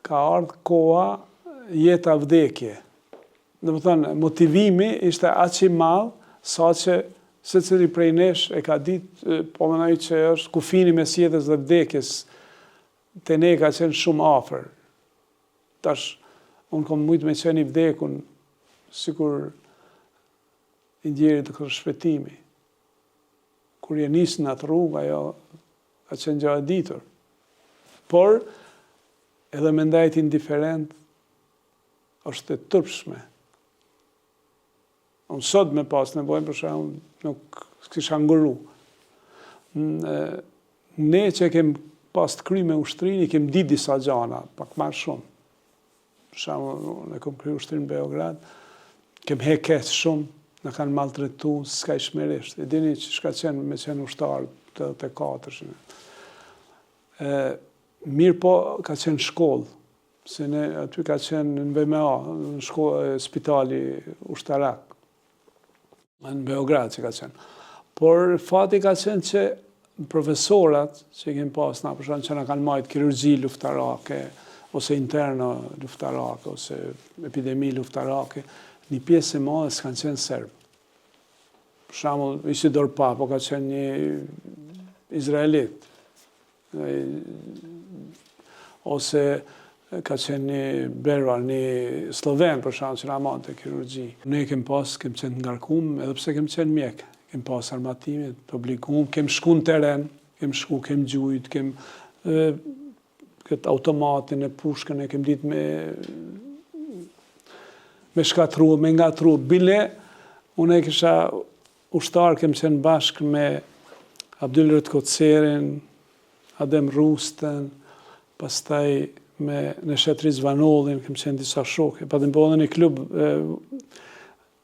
ka ardhur koha jeta vdekje. Dhe më thënë, motivimi ishte aq i madh, sa që secili prej nesh e ka ditë, po mendoj që është kufini mes jetës dhe vdekjes, te ne ka qenë shumë afër. Tash, unë kam mujt me qenë i vdekun, sikur i ndjeri të kërë shpetimi. Kur je nisë në atë rrugë, ajo ka qenë gjë e ditur. Por, edhe me ndajt indiferent, është e tërpshme. Unë sot me pas nevojë, për shembull, nuk kisha nguru. Ne që kem pas të kry me ushtrinë, i kem ditë disa gjana, pak marë shumë. Për shembull, ne kem kry ushtrinë në Beograd, kem heket shumë, në kanë maltretu, s'ka ishmerisht. E dini që shka qenë me qenë ushtarë të 84. Mirë po ka qenë shkollë, se ne aty ka qenë në BMA, në spitali ushtarak, në Beograd që ka qenë. Por fati ka qenë që profesorat që kemë pas na, për shembull që na kanë marrë kirurgji luftarake, ose interna luftarake, ose epidemi luftarake, një pjesë e madhe s'kanë qenë serbë. Për shembull, Isidor Papo ka qenë një izraelit, ose ka qenë një Bervar, një Sloven, për shembull, që na mante kirurgji. Ne kem qenë ngarkum, edhe pse kem qenë mjek. Kem pas armatimit, të obligum, kem shku në teren, kem gjujt, kem këtë automatin e pushkën, e kem ditë me shkatru, me ngatru. Bile, unë e kisha ushtar, kem qenë bashkë me Abdyl Rëtkocerin, Adem Rusten, pastaj me Neshet Rizvanollin, kem qenë disa shokë, pa të mbohën një klub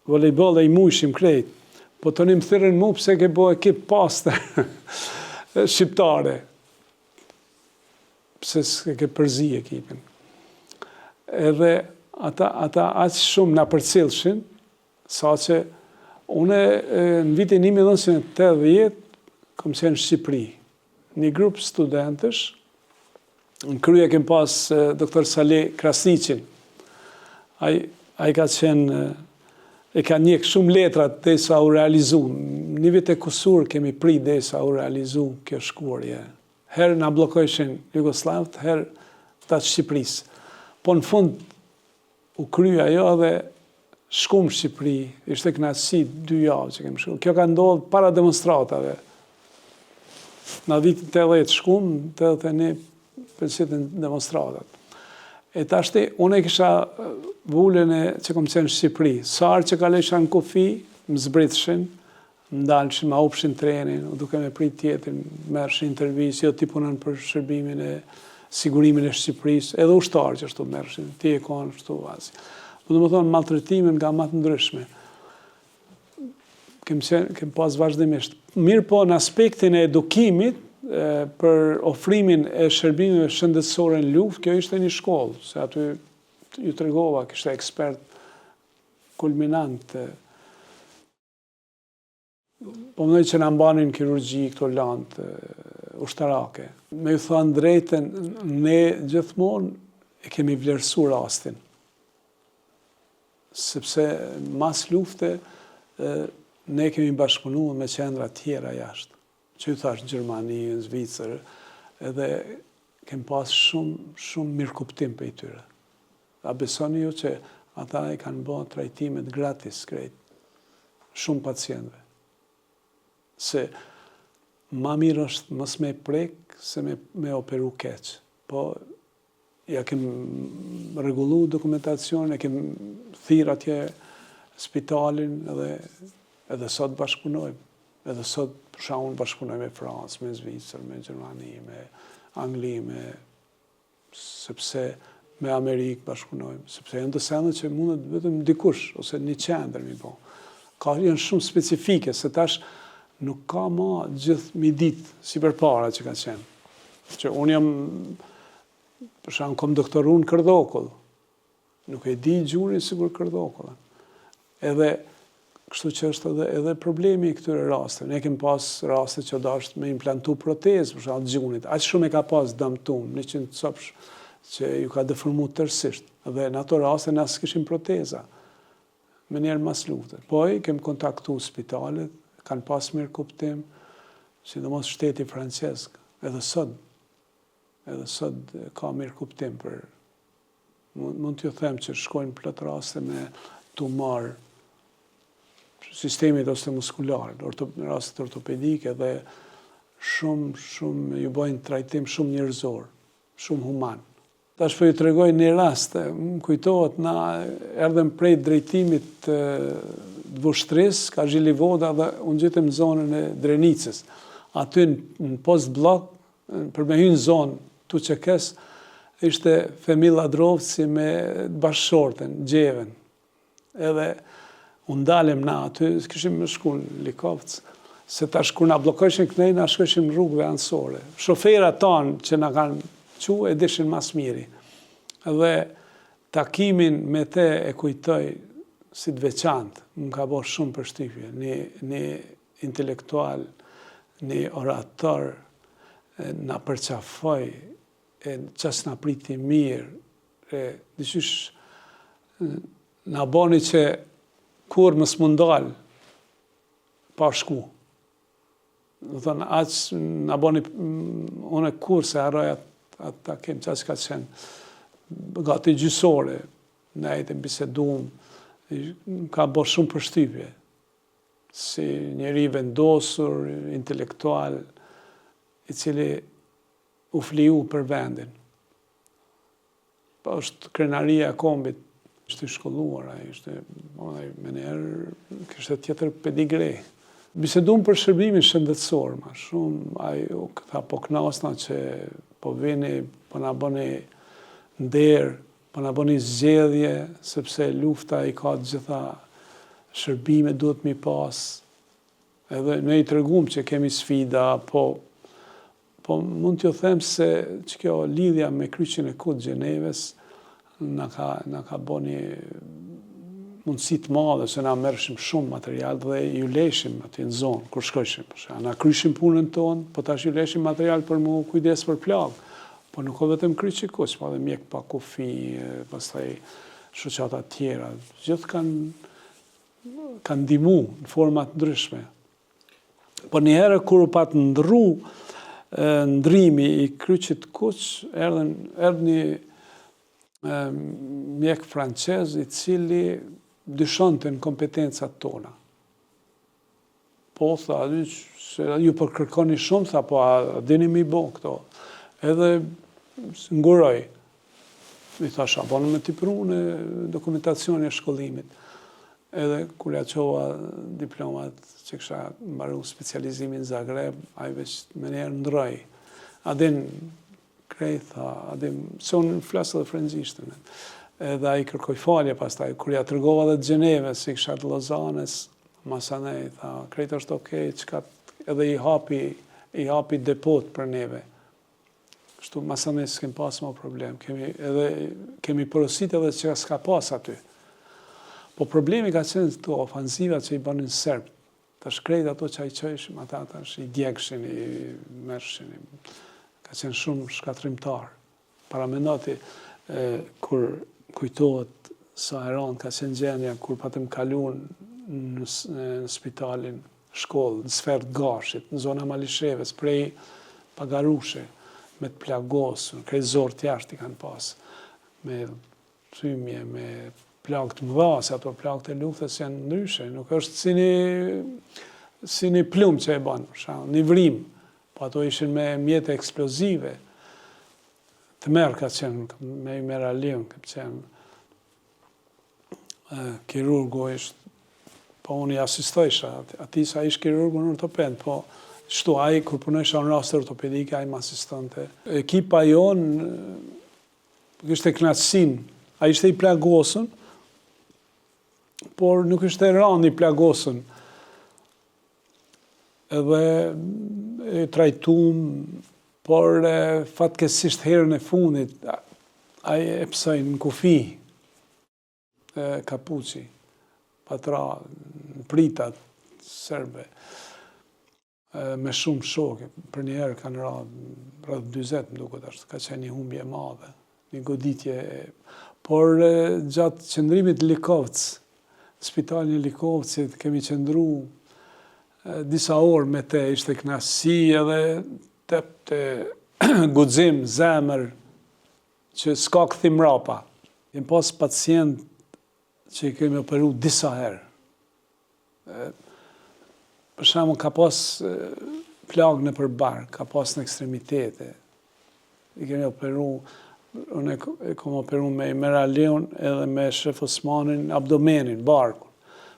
volejbol dhe i mujshim krejt. Po të një më thyrën mu pëse ke bo ekip pastër shqiptare. Pëse s'ke ke përzi ekipin. Edhe ata aqë shumë nga përcilshin, sa që une në vitin 1980 kom qenë në Shqipëri. Një grupë studentësh, në kryje kem pas Dr. Saleh Krasniqin. Ai ka qenë e ka njek shumë letrat dhe sa u realizu. Një vit e kusur kemi pri dhe sa u realizu kjo shkuarje. Herë nga blokojshin Jugoslavët, herë të atë Shqipërisë. Po në fund u kryja jo dhe shkum në Shqipëri, ishte kënaqësi 2 javë që kemi shku. Kjo ka ndodhur para demonstratave. Në vitin 80 shkum, 81 pëlqitën demonstratat. E tashti, unë e kisha vullën e që kom qenë në Shqipëri. Sarë që kalesha në kufi, më zbritshin, më dalëshin, më upshin trenin, duke me prit tjetër, merrshin intervjisë, jo ti punën për shërbimin e sigurimin e Shqipërisë, edhe ushtarë që ashtu merrshin, ti e konë, ashtu asi. Po do më thonë, maltretimin nga matë ndryshme. Kem pas vazhdimisht. Mirë po në aspektin e edukimit, për ofrimin e shërbimeve shëndetësore në luftë, kjo ishte një shkollë, se aty ju tregova, kishte ekspert kulminant. Po mënoj që në mbanin kirurgji, këto lantë ushtarake. Me ju thënë drejten, ne gjithmonë e kemi vlerësu rastin. Sepse mas lufte, ne kemi bashkëpunuar me qendra tjera jashtë. Që ju thash në Gjermani, në Zvicër, edhe kem pas shumë mirë kuptim për i tyre. A besoni ju që ata i kanë bërë trajtimet gratis krejt shumë pacientëve. Se ma mirë është mos me prek se me operu keq. Po, ja kem rregullu dokumentacion, e kem thirr atje spitalin edhe sot bashkëpunojmë. Edhe sot për shembull bashkëpunojmë me Francë, me Zvicër, me Gjermani, me Angli, sepse me Amerikë bashkëpunojmë, sepse janë të sende që mundet vetëm dikush ose një qendër mi bo. Janë shumë specifike, se tash nuk ka ma gjithë mi ditë si përpara që ka qenë. Që unë jam, për shembull, kom doktoru në Kërdokull, nuk e di gjurin sigur Kërdokull. Edhe kështu që është edhe problemi i këtyre raste. Ne kemi pas raste që dashtë me implantu protezë, për shembull gjunit. Aq shumë e ka pas dëmtum, 100 copsh që ju ka deformu tërësisht. Dhe në ato raste ne s'kishim proteza. Me njerë mas lufte. Poj, kemi kontaktu spitalet, kanë pas mirë kuptim, sidomos shteti francesk, edhe sot ka mirë kuptim për, mund t'ju them që shkojnë plot raste me tumor sistemit ose muskular, rastet ortopedike dhe shumë ju bojnë trajtim shumë njerëzor, shumë human. Tash po ju tregoj një rast, më kujtohet na erdhem prej drejtimit të Vushtrisë, ka Zhilivoda dhe unë gjetëm në zonën e Drenicës. Aty në post blok, për me hynë zonë Tuqekes, ishte Femilla Drovci me bashkëshorten, Gjeven. Edhe unë dalem na aty, kishim me shku në Likovcë, se tash kur na blokojshin kënej, na shkojshim rrugëve anësore. Shoferat tanë që na kanë qu e dishin mas miri. Dhe takimin me te e kujtoj si të veçantë, më ka bërë shumë përshtypje. Një intelektual, një orator, na përqafoj, qas na priti mirë, dyshysh na boni që kur më s'mundal pa shku. Dhe thonë, aqë na boni, une kur se harroj atë takim, që ka qenë gati gjysore, ne e të bisedum, ka bërë shumë përshtypje, si njeri vendosur, intelektual, i cili u fliu për vendin. Po është krenaria e kombit, ishte shkolluar, ishte, me njerë, kishte tjetër pedigre. Bisedum për shërbimin shëndetësor, ma shumë, ajo këta po knasna që po vini, po na bëni nder, po na bëni zgjedhje, sepse lufta i ka të gjitha shërbime duhet mi pas. Edhe me i tregum që kemi sfida, po mund t'ju them se që kjo lidhja me kryqin e Kut Gjeneves na ka bëni mundësi të madhe, se na merrshim shumë material dhe ju leshim aty në zonë, kur shkojshim. Na kryshim punën tonë, po tash ju leshim material për mu kujdes për plagë. Po nuk o vetëm kryqi kuq, pa dhe mjek pa kufi, pastaj shoqata tjera. Gjithë kanë ndihmu në format ndryshme. Po njëherë kur u pat ndrru ndrimi i kryqit kuq, erdhi një mjek francez i cili dyshonte në kompetencat tona. Po, tha, se ju përkërkoni shumë, tha, po, a dini mi bo këto. Edhe nguroj. I thash, a bonë me t'i pru në dokumentacioni e shkollimit. Edhe kur ja qova diplomat që kësha mbaru specializimin në Zagreb, a i veç me njerë ndroj. A din krejt, a din, se unë flasë dhe frenzishtën. Edhe a i kërkoj falje pastaj, kur ja tërgova dhe të Gjeneve, si kësha të Lozanes, Masanej, tha, krejt është okej, edhe i hapi depot për neve. Kështu Masanej s'kem pas ma problem, kemi porosit edhe që s'ka pas aty. Po problemi ka qenë të ofanziva që i banin Serb. Ta shkrejt ato që a i qëshim, ata i djekshin, i mershin. Ka qenë shumë shkatrimtar. Paramenati, kur kujtohet sa heran ka qenë gjendja, kur patëm kalun në spitalin shkollë, në sfert Gashit, në zona Malisheves, prej Pagarushe, me të plagosur, krejt zorë tjashtë i kanë pas, me thymje, me plagë të mëdha, se ato plagë të luftës janë ndryshe, nuk është si një plumë që e banë, një vrim, po ato ishin me mjete eksplozive, të merë ka qenë, me i Meralion, ka qenë kirurgu ishtë, po unë i asistojsha, ati sa ishë kirurgu në ortoped, po shtu aji, kur punojsha në rast ortopedike, aji më asistante. Ekipa jonë, kështë e knatësin, aji ishte i plagosën, por nuk ishte rani i plagosën. Edhe e trajtum, por fatkesisht herën e fundit, aji e pësoj në kufi, Kapuci, patra, në pritat, serbe, me shumë shokë, për një herë kanë rrëdhë 20, më duket është, ka qenë një humbje madhe, një goditje, por gjatë qëndrimit Likovc, spitalin Likovcit, kemi qëndru disa orë me te, ishte knasi edhe të guxim, zemër, që s'ka këthim rapa. Jem pas pacient që i kemi operu disa herë. Për shembull, ka pas plagë në përbar, ka pas në ekstremitete. I kemi operu, unë e kom operu me Meralion edhe me Shef Osmanin abdomenin, barkun.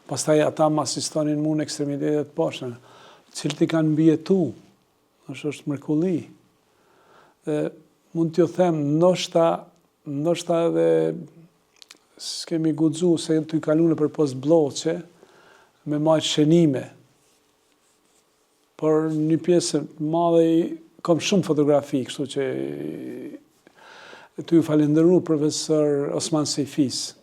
Pastaj ata më asistonin mu në ekstremitetet poshtën, cilët i kanë mbjetu, është mrekulli. Mund t'ju them, ndoshta edhe s'kemi guxu se t'u kalune për post bloqe me majtë shënime. Por një pjesë madhe, kam shumë fotografi, kështu që t'u falenderu profesor Osman Sejfis.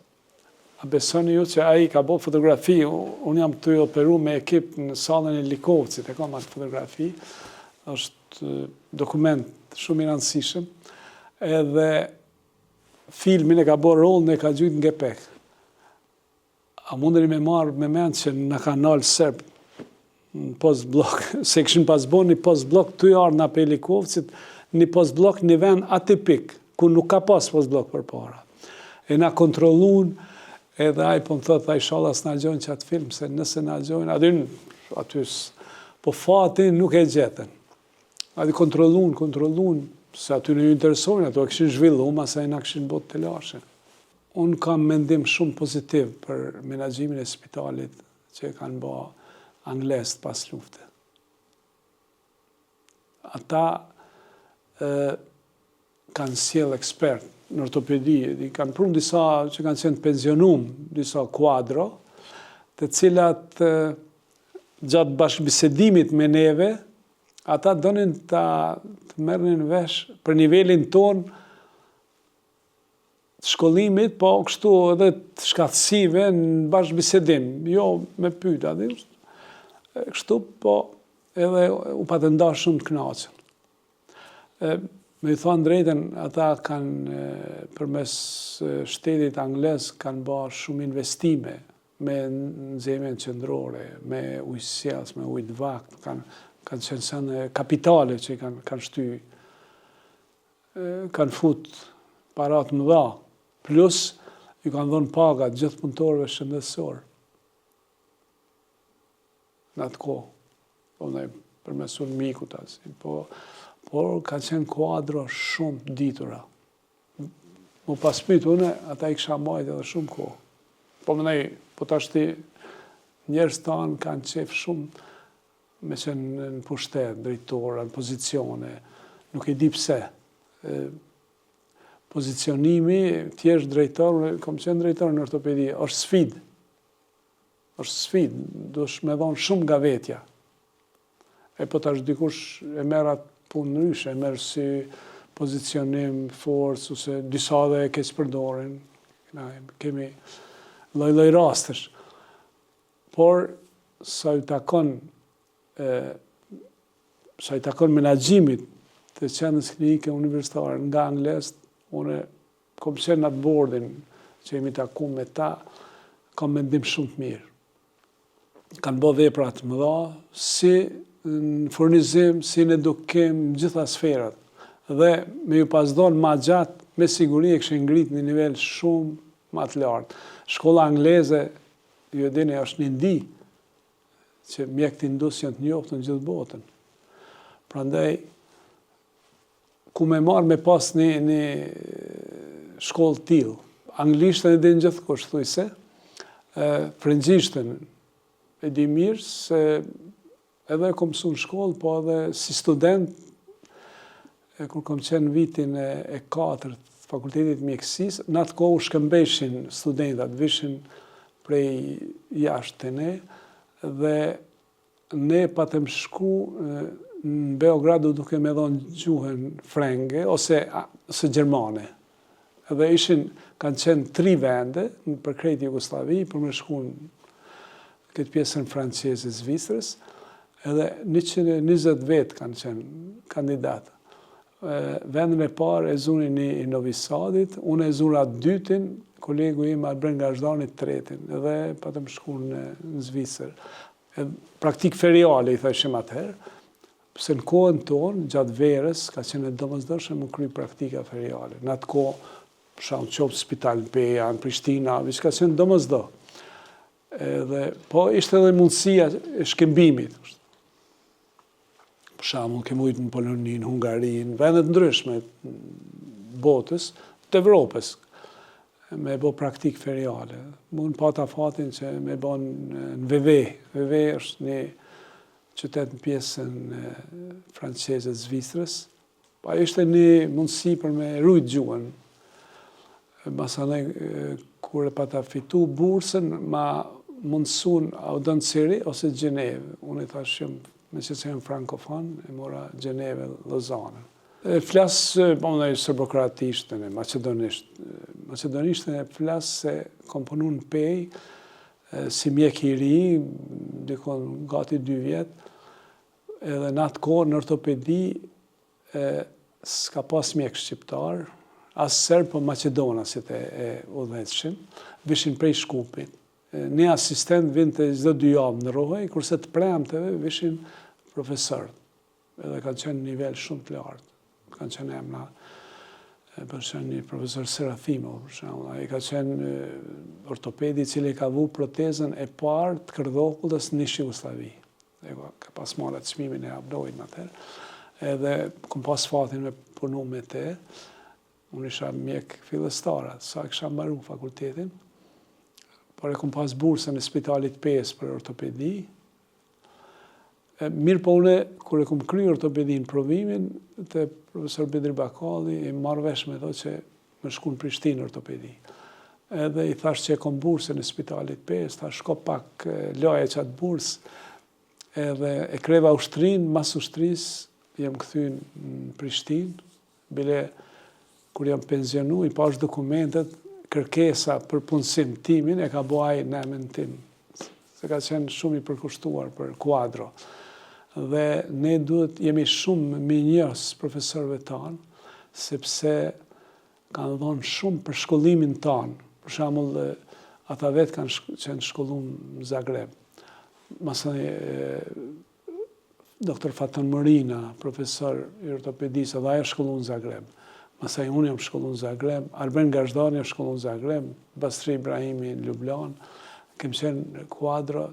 A besoni ju që aji ka bo fotografi, unë jam t'u operu me ekip në salën e Likovcit, e kam atë fotografi, është dokument shumë i rëndësishëm, edhe filmin e ka bo rol në e ka gjujt në Gepek. A mundëri me marrë me mend që në kanal Serb, në post-blok, se këshin pas bo një post-blok të jarë në Pelikovcit, një post-blok një vend atipik, ku nuk ka pas post-blok për para. E na kontrolun, edhe aj po më thot, aj shala s'na gjojnë që atë film, se nëse na gjojnë, atys, po fatin nuk e gjetën. Adi kontrolun, se aty në ju interesojnë, ato e këshin zhvillu, ma sa e na këshin bot të lashe. Unë kam mendim shumë pozitiv për menaxhimin e spitalit që e kanë ba Anglesët pas lufte. Ata kanë sjell ekspert në ortopedi, kanë prunë disa që kanë qenë pensionum, disa kuadro, të cilat gjatë bashkëbisedimit me neve, ata donin të merrnin vesh për nivelin ton të shkollimit, po kështu edhe të shkatësive në bashkëbisedim, jo me pyta, kështu, po edhe u patënda shumë të kënaqur. Me i thonë drejten, ata kanë, përmes shtetit anglez, kanë bërë shumë investime me nxemjen qendrore, me ujësjelës, me ujë të vakt, kanë qenë sënë kapitale që kanë shty, kanë fut parat më dha, plus ju kanë dhënë pagat gjithë punëtorëve shëndetësor. Në atë kohë, përmes mikut asë, por ka qenë kuadro shumë ditura. Mu pas pyet une, ata I kisha majtë edhe shumë kohë. Po tashti njerëz tanë kanë qef shumë me qenë në pushtet, drejtora, në pozicione, nuk I di pse. Pozicionimi, t'jesh drejtor, kom qenë drejtor në ortopedi, është sfidë. është sfidë, dush me dhonë shumë nga vetja. Po tash dikush e merr atë punë ndryshe, e merr si pozicionim, forcë, ose disa dhe e keq përdorin. Kemi lloj-lloj rastesh. Por sa I takon menaxhimit të qendrës klinike universitare nga anglezët, unë kom qenë atë bordin që jemi taku me ta, kam mendim shumë të mirë. Kanë bë vepra të mëdha, si në furnizim, si në edukim, në gjitha sferat. Dhe me ju pasdon ma gjatë, me siguri e këshin ngrit një nivel shumë ma të lartë. Shkolla angleze, ju e dini, është një ndi, që mjekët indus janë të njohur në gjithë botën. Prandaj, ku me marrë me pas një shkollë tillë, anglishtën e din gjithkush, thujse, frëngjishtën e di mirë, se edhe kom mësu në shkollë, po edhe si student, kur kom qenë vitin e 4 të fakultetit mjekësisë, në atë kohë u shkëmbeshin studentat, vishin prej jashtë të ne, dhe ne patëm shku në Beogradu duke me dhonë gjuhën frenge, ose gjermane. Dhe kanë qenë 3 vende, për krejt Jugoslavi, për me shku në këtë pjesën franceze Zvicrës, edhe 120 vetë kanë qenë kandidatë. Vendin e parë e zunin I Novi Sadit, unë e zunë atë dytin, kolegu im Albert Gazhdani tretin, edhe patëm shku në Zvicër. Praktik feriale, I thashim atëherë, se në kohën tonë, gjatë verës, ka qenë domosdoshme më kry praktika feriale. Në atë kohë, qoftë Spital Beja, në Prishtina, që ka qenë domosdo. Po ishte edhe mundësia e shkëmbimit. Për shembull, ke mujtë në Poloni, në Hungari, në vendet ndryshme botës, të Evropës, me bo praktik feriale. Mund pata fatin që me bo në Vevey. Vevey është një qytet në pjesën franceze Zvicrës. Pa ishte një mundësi për me rujt gjuhën. Masane, kur e pata fitu bursën, ma mundësun Audanciri ose Gjenevë. Unë I thashim, me që jam frankofon, e mora Gjenevë, Lozanën. Flasë, serbokratisht, macedonisht. Macedonisht e flasë se kom punu në pej, si mjek I ri, dikon gati 2 vjetë, edhe në atë kohë në ortopedi, s'ka pas mjek shqiptar, as serb, po macedonasit e udhëheqshin, vishin prej Shkupit. Një asistent vind të çdo 2 javë në Rohej, kurse të premteve vishin profesor. Edhe kanë qenë nivel shumë të lartë. Kanë qenë emra, për shembull një profesor Serafimo, për shembull, ai ka qenë ortopedi I cili ka vu protezën e parë të kërdhokullës në Jugosllavi. Ka pas marrë çmimin e Abdojt në atëherë. Edhe kom pas fatin me punu me te. Unë isha mjek fillestara, sa kisha mbaru fakultetin, por e kom pas bursën e Spitalit 5 për ortopedi. Mirë po une, kur e kom kry ortopedin provimin, të profesor Bedri Bakalli, I marrë vesh me do që më shku në Prishtinë ortopedi. Edhe I thash që e kom bursën e Spitalit 5, thash shko pak loje qatë bursë, edhe e kreva ushtrinë, mas ushtrisë, jem këthy në Prishtinë, bile kur jam pensionu, I pash dokumentet, kërkesa për punësim timin, e ka buaj në emën tim. Se ka qenë shumë I përkushtuar për kuadro. Dhe ne duhet, jemi shumë minjës profesorëve tanë, sepse kanë dhonë shumë për shkollimin tanë. Për shembull, ata vetë kanë qenë shkollum në Zagreb. Masani, Dr. Fatan Morina, profesor I ortopedisë, dhe ajo shkollum në Zagreb. Masaj unë jam shkollu në Zagreb, Arben Gazdani jam shkollu në Zagreb, Basri Ibrahimi në Ljubljan, kem qenë kuadra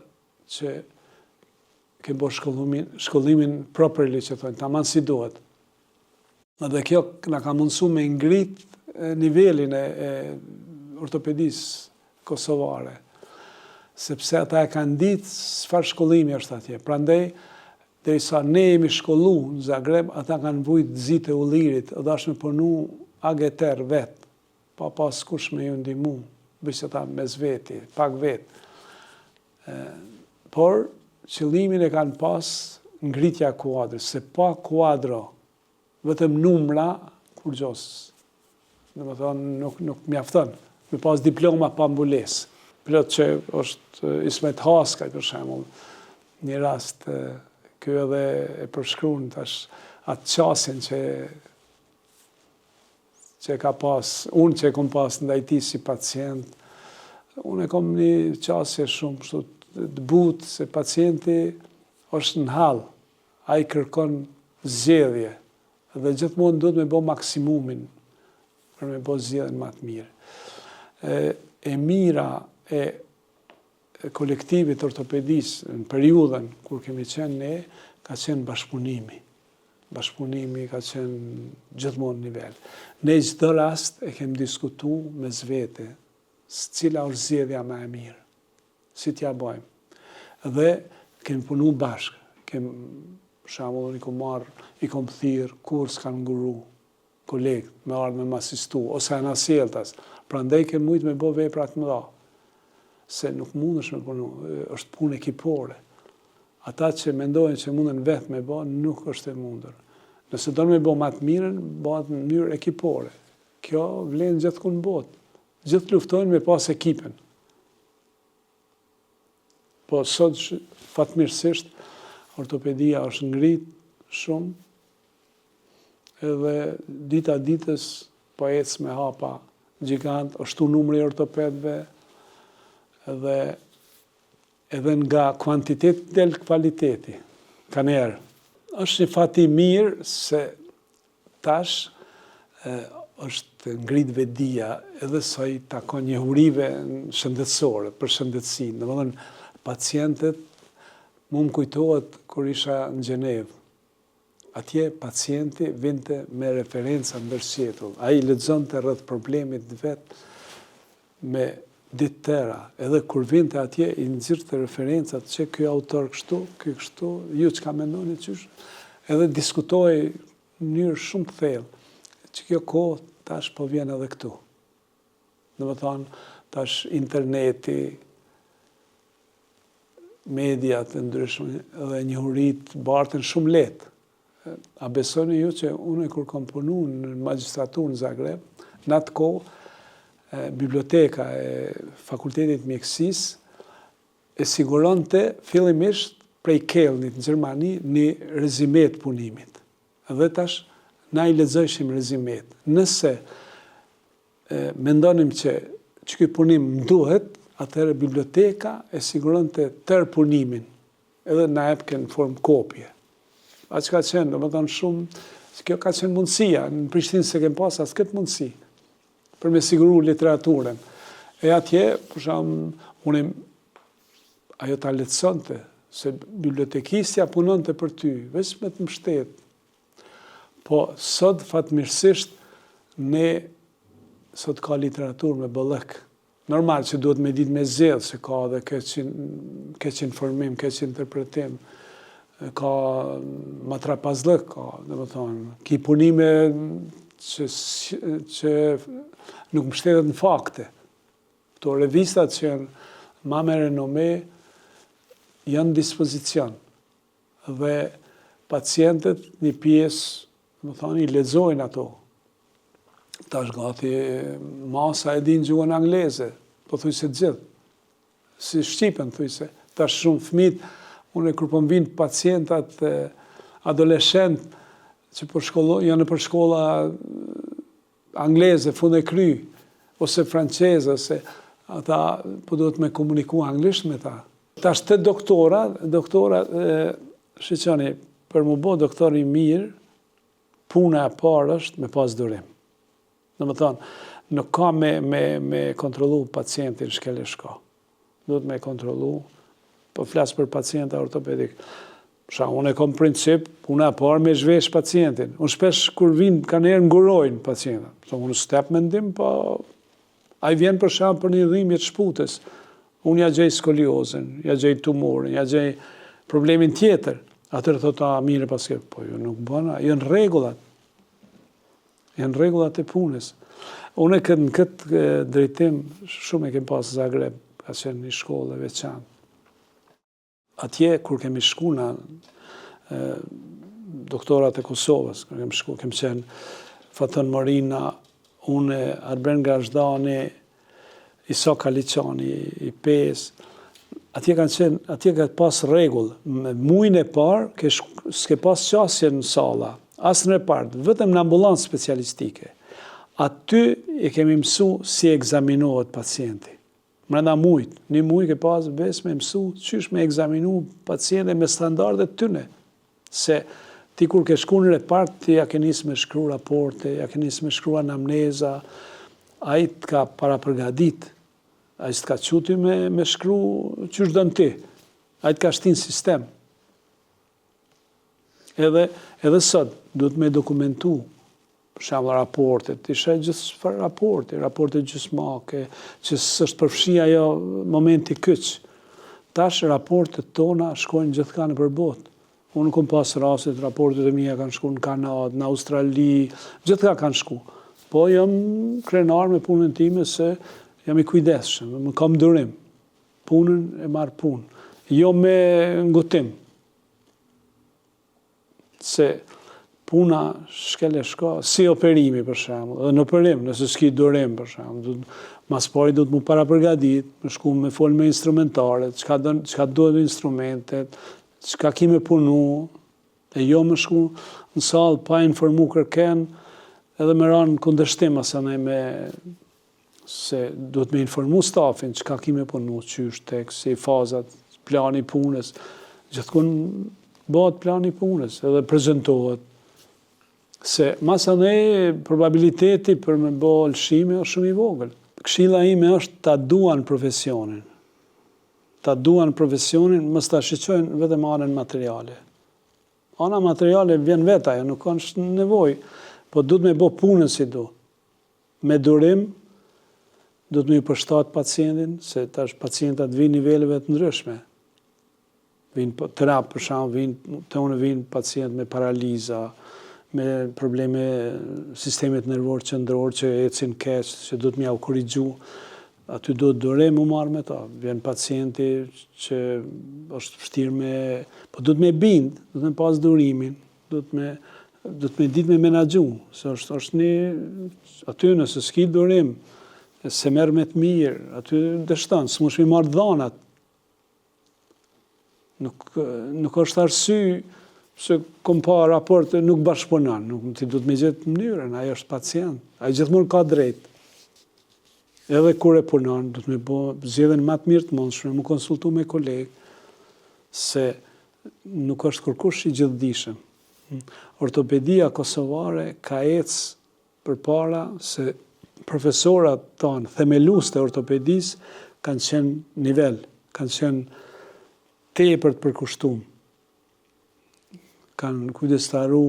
që kem bo shkollimin properly që thonë, taman si duhet. Dhe kjo na ka mundësu me ngrit nivelin e ortopedisë kosovare, sepse ata e kanë ditë çfarë shkollimi është atje. Prandaj, derisa ne jemi shkollu në Zagreb, ata kanë vujt zite u lirit, edhe është me punu ageter vetë, pa pas kush me ju ndihmu, bëjse ata mes veti, pak vetë. Por, qëllimin e kanë pas ngritja kuadrës, se pa kuadro, vetëm numra, kur gjos, dhe më thonë, nuk mjafton, me pas diploma pa mbules. Plot që është Ismet Haskaj, për shembull, një rast, kjo edhe e përshkruan tash atë qasin që ka pas, unë që e kom pas ndaj tij si pacient, unë e kom një qasje shumë të butë, se pacienti është në hall, ai kërkon zgjedhje, dhe gjithmonë duhet me bo maksimumin për me bo zgjedhjen më të mirë. E mira e kolektivit ortopedisë në periudhën kur kemi qenë ne, ka qenë bashkëpunimi. Bashkëpunimi ka qenë gjithmonë nivel. Ne çdo rast e kemi diskutu me zvete, cila është zgjedhja më e mirë, si t'ja bëjmë. Dhe kemi punu bashkë. Për shembull, i kom thirr kurs kanë nguru kolegë, me ardhë me m'asistu, ose anasjeltas. Prandaj kemi mujtë me bo vepra të mëdha, se nuk mundesh me punu, është punë ekipore. Ata që mendojnë që munden vetë me bo, nuk është e mundur. Nëse do me bo më të mirën, bëhet në mënyrë ekipore. Kjo vlen gjithku në botë. Gjithë luftojnë me pas ekipen. Po sot, fatmirësisht, ortopedia është ngrit shumë, edhe dita ditës po ecë me hapa gjigant, është tu numri ortopedve, edhe nga kuantitet del kvaliteti, ka njerë. është një fati mirë se tash është ngrit vedia edhe sa i takon njohurive shëndetësore, për shëndetësinë. Domethënë, pacientët mu më kujtohet kur isha në Gjenevë. Atje pacienti vinte me referenca ndërsjetull. Ai lexonte rreth problemit vetë me ditë tëra. Edhe kur vinte atje i nxirrte referencat që ky autor kështu, ky kështu, ju çka mendoni qysh? Edhe diskutoi në mënyrë shumë të thellë. Që kjo kohë tash po vjen edhe këtu. Domethënë, tash interneti, mediat e ndryshme dhe njohuritë barten shumë lehtë. A besoni ju që unë kur kam punu në magjistraturë në Zagreb, në atë kohë biblioteka e Fakultetit Mjekësisë e siguronte fillimisht prej Kellnit në Gjermani një rezimet punimit. Dhe tash na i lexojshim rezimet. Nëse mendonim që ky punim duhet, atëherë biblioteka e siguronte tërë punimin, edhe na jepte në formë kopje. A që ka qenë, do më thonë shumë, kjo ka qenë mundësia, në Prishtinë se kem pas asë këtë mundësi, për me siguru literaturën. E atje, për shumë, ajo ta letësonte, se bibliotekistja punonte për ty, veç me të mbështet. Po, sot, fatmirësisht, sot ka literaturë me bëllëk. Normal që duhet me ditë me zedhë, se ka dhe keq informim, keq interpretim, ka matrapazlëk, ka, dhe më thonë, ki punime që nuk mbështetet në fakte. Këto revistat që janë ma me renome, janë dispozicion. Dhe pacientët një pjesë, dhe më thonë, i lexojnë ato. Tash gati masa e din gjuhën angleze, po thuj se gjithë. Si Shqipen, thuj se. Tash shumë fëmijë, unë kur po m'vinë pacientat adoleshent që janë për shkolla angleze, fund e kry, ose franceze, ose ata po duhet me komuniku anglisht me ta. Tash të doktora, shiqoni, për mu bo doktor i mirë, puna e parë është me pas durim. Dhe më thonë, nuk ka me kontrolu pacientin shkel e shka. Duhet me kontrolu, po flasë për pacienta ortopedik. Unë e kom princip, unë e parë me zhvesh pacientin. Unë shpesh kur vinë, ka njerë ngurojnë pacienta. Unë step mendim, po a i vjen për shambë për një dhimbje të shputës. Unë ja gjej skoliozën, ja gjej tumorin, ja gjej problemin tjetër. Atër thot, mire paske, po ju nuk bëna, jënë regullat. Jënë regullat e punës. Unë në këtë drejtim, shumë e kem pasë Zagreb, ka qenë një shkollë e veçantë. Atje, kur kemi shku në doktorat e Kosovës, kur kemi qenë Faton Morina, une, Arben Gazhdani, Iso Kaliqani, i PES, atje ka pas regull. Mujnë e parë, s'ke pas qasje në sala, asë në repartë, vetëm në ambulancë specialistike. Aty e kemi mësu si egzaminohet pacienti. Mrena mujtë, një mujtë ke pas bes me mësu qysh me egzaminu paciente me standardet tyne. Se ti kur ke shku në repart, ti ja ke njësë me shkru raporte, ja ke njësë me shkru anamneza, a i të ka para përgadit, a i të ka quti me shkru qysh dënë ti, a i të ka shtin sistem. Edhe sot, duhet me dokumentu, për shembull raportet, ti sheh gjithë raporte gjysmake, që s'është përfshia ajo momenti kyç. Tash raportet tona shkojnë gjithkanë nëpër botë. Unë kam pas rastet, raportet e mia kanë shku në Kanadë, në Australi, gjithka kanë shku. Po jam krenar me punën time se jam i kujdesshëm, më kam durim. Punën e marr punë, jo me ngutim. Se puna shkel e shka, si operimi për shembull, edhe në operim, nëse s'ki durim për shembull, mas pari duhet mu para përgadit, me shku me fol me instrumentaret, çka duhet instrumentet, çka ki me punu, e jo me shku në salë pa informu kërken, edhe me ranë kundërshtim asane se duhet me informu stafin, çka ki me punu, qysh, tek, si fazat, plani punës, gjithkun bëhet plani punës, edhe prezentohet. Se masane probabiliteti për me bo lëshime është shumë i vogël. Këshilla ime është ta duan profesionin. Ta duan profesionin, mos ta shiqojnë vetëm anën materiale. Ana materiale vjen vetë ajo, nuk është nevojë, po duhet me bo punën si du. Me durim, duhet me i përshtat pacientin, se tash pacientat vinë niveleve të ndryshme. Vinë terap, për shembull, vinë pacient me paraliza, me probleme sistemet nervor qendror që ecin keq, që duhet m'ja u korrigju, aty duhet durim u marrë me ta. Vjen pacienti që është vështirë me, po duhet me bind, duhet me pas durimin, duhet me ditë me menaxhu, se është një, aty nëse s'ki durim, se merr me të mirë, aty dështon, s'mush mi marrë dhanat. Nuk është arsye se kom pa raporte nuk bashkëpunon, nuk ti duhet me gjetë mënyrën, ai është pacient, ai gjithmonë ka drejt. Edhe kur e punon, duhet me bo zgjedhjen më të mirë të mundshme, më konsultu me kolegë, se nuk është kërkush i gjithdijshëm. Ortopedia kosovare ka ecë përpara se profesorat tanë, themelues të ortopedisë, kanë qenë nivel, kanë qenë tepër të përkushtuar. Kanë kujdestaru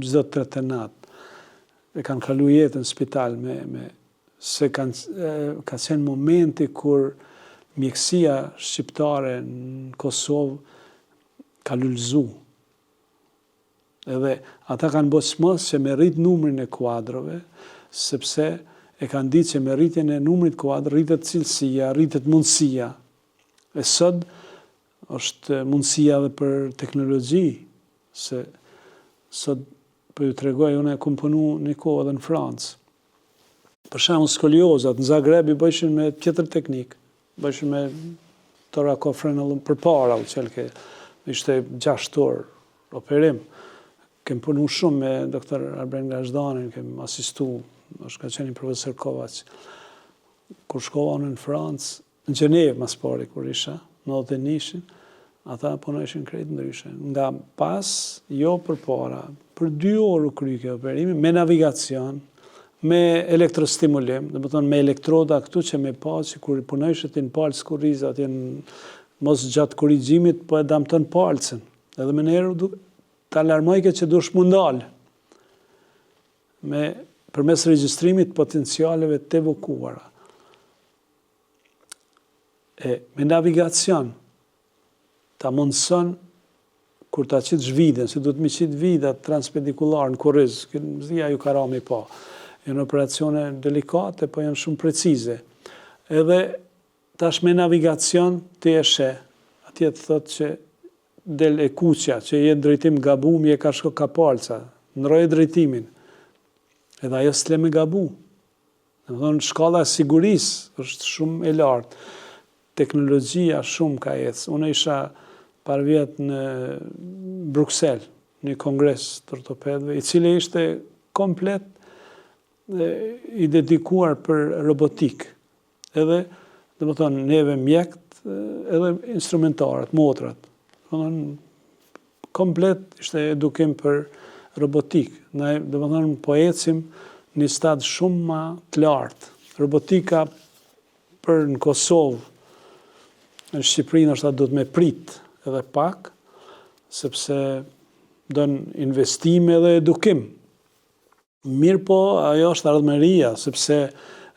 çdo tretenat, e kanë kalu jetën në spital se ka qenë momenti kur mjekësia shqiptare në Kosovë ka lullzu. Edhe ata kanë bërë çmos që me rrit numrin e kuadrove, sepse e kanë ditë që me rritjen e numrit kuadrë rritet cilësia, rritet mundësia. E sot është mundësia dhe për teknologji, se sot për ju tregoj, unë e kom punu një kohë edhe në Francë. Për shembull skoliozat, në Zagreb i bëjshin me tjetër teknik, bëjshin me torakofrenulum përpara, ishte 6 orë operim. Kem punu shumë me doktor Arben Gazhdanin, kem asistu, është ka qenë profesor Kovac. Kur shkova unë në Francë, në Gjenevë mas pari kur isha, në 91-shin, ata punojshin krejt ndryshe. Nga pas, jo përpara, për 2 orë u kry kjo operimi, me navigacion, me elektrostimulim, dhe më thonë me elektroda këtu që me pa që kur punojshët i në palës kurizat, mos gjatë korrigjimit, po e damëton palësën. Edhe me njerë të alarmojke që dush mundalë përmes regjistrimit potencialeve të evokuara. Me navigacion, ta mundëson kur ta qitë zhviden, si du të mi qitë vidat transpedikular në kuriz, zdia ju karami pa. Janë operacione delikate, po janë shumë precize. Edhe tash me navigacion të eshe, atje të thotë që del e kuqja, që jetë drejtim gabu, mi e ka shko ka palca, ndroje drejtimin. Edhe ajo s'le me gabu. Në më thonë, shkalla e sigurisë është shumë e lartë. Teknologjia shumë ka jetës. Unë isha par vjetë në Bruxelles, një kongres të ortopedëve, i cili ishte komplet i dedikuar për robotikë. Edhe, dhe më thonë, neve mjekët, edhe instrumentarët, motrat. Dhe më thonë, komplet ishte edukim për robotikë. Ne, dhe më thonë, po ecim një stadë shumë ma të lartë. Robotika për në Kosovë, në Shqipërinë është atë do të me pritë edhe pak, sepse dënë investime dhe edukim. Mirë po, ajo është ardhmeria, sepse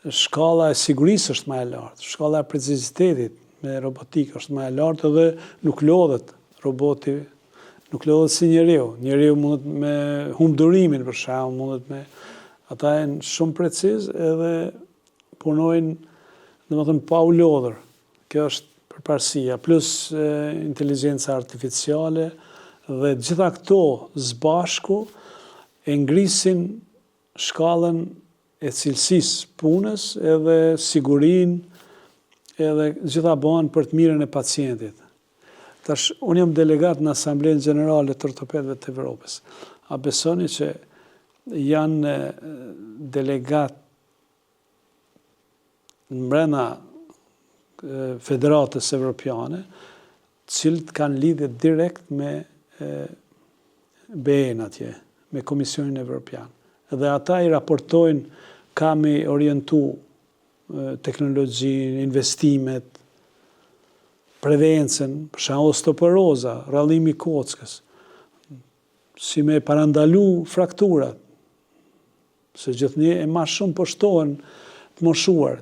shkalla e sigurisë është më e lartë, shkalla e precizitetit me robotikë është më e lartë edhe nuk lodhet roboti, nuk lodhet si njeriu. Njeriu mundet me humbë durimin për shembull, mundet me ata janë shumë preciz edhe punojnë, domethënë pa u lodhur. Kjo është përparësia, plus inteligjenca artificiale dhe gjitha këto zbashku e ngrisin shkallën e cilësisë punës edhe sigurin edhe gjitha bëhen për të mirën e pacientit. Tash, unë jam delegat në Asamblenë Gjenerale të Ortopedëve të Evropës. A besoni që janë delegat në mbrena Federatës Evropiane, cilët kanë lidhje direkt me BE-n atje, me Komisionin Evropian. Dhe ata i raportojnë kam i orientu teknologjinë, investimet, prevencen, për shembull osteoporoza, rrallimi i kockës, si me parandalu frakturat, se gjithnjë e ma shumë po shtohen të moshuar.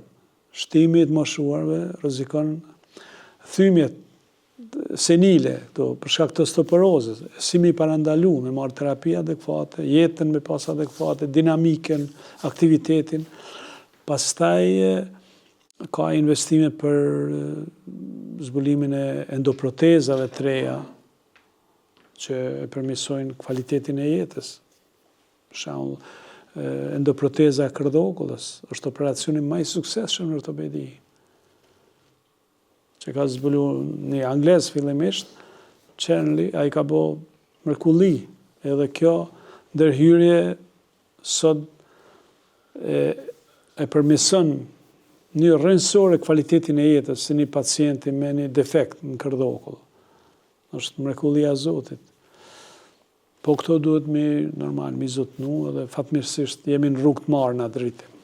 Shtimi të moshuarve rrezikon thymjet senile, për shkak të osteoporozës, si me parandalu, me marrë terapi adekuate, jetën me pas adekuate, dinamiken, aktivitetin. Pastaj ka investime për zbulimin e endoprotezave të reja, që e përmirësojnë kvalitetin e jetës. Për shembull, endoproteza e kërdhokullës është operacioni më i suksesshëm në ortopedi. Që ka zbulu një anglez fillimisht, Chenley, ai ka bo mrekulli. Edhe kjo ndërhyrje sot e përmirëson një rrënjësore kvalitetin e jetës si një pacienti me një defekt në kërdhokull. Është mrekullia e Zotit. Po këto duhet mi zotnu edhe fatmirësisht jemi në rrugë të marrë në atë drejtim.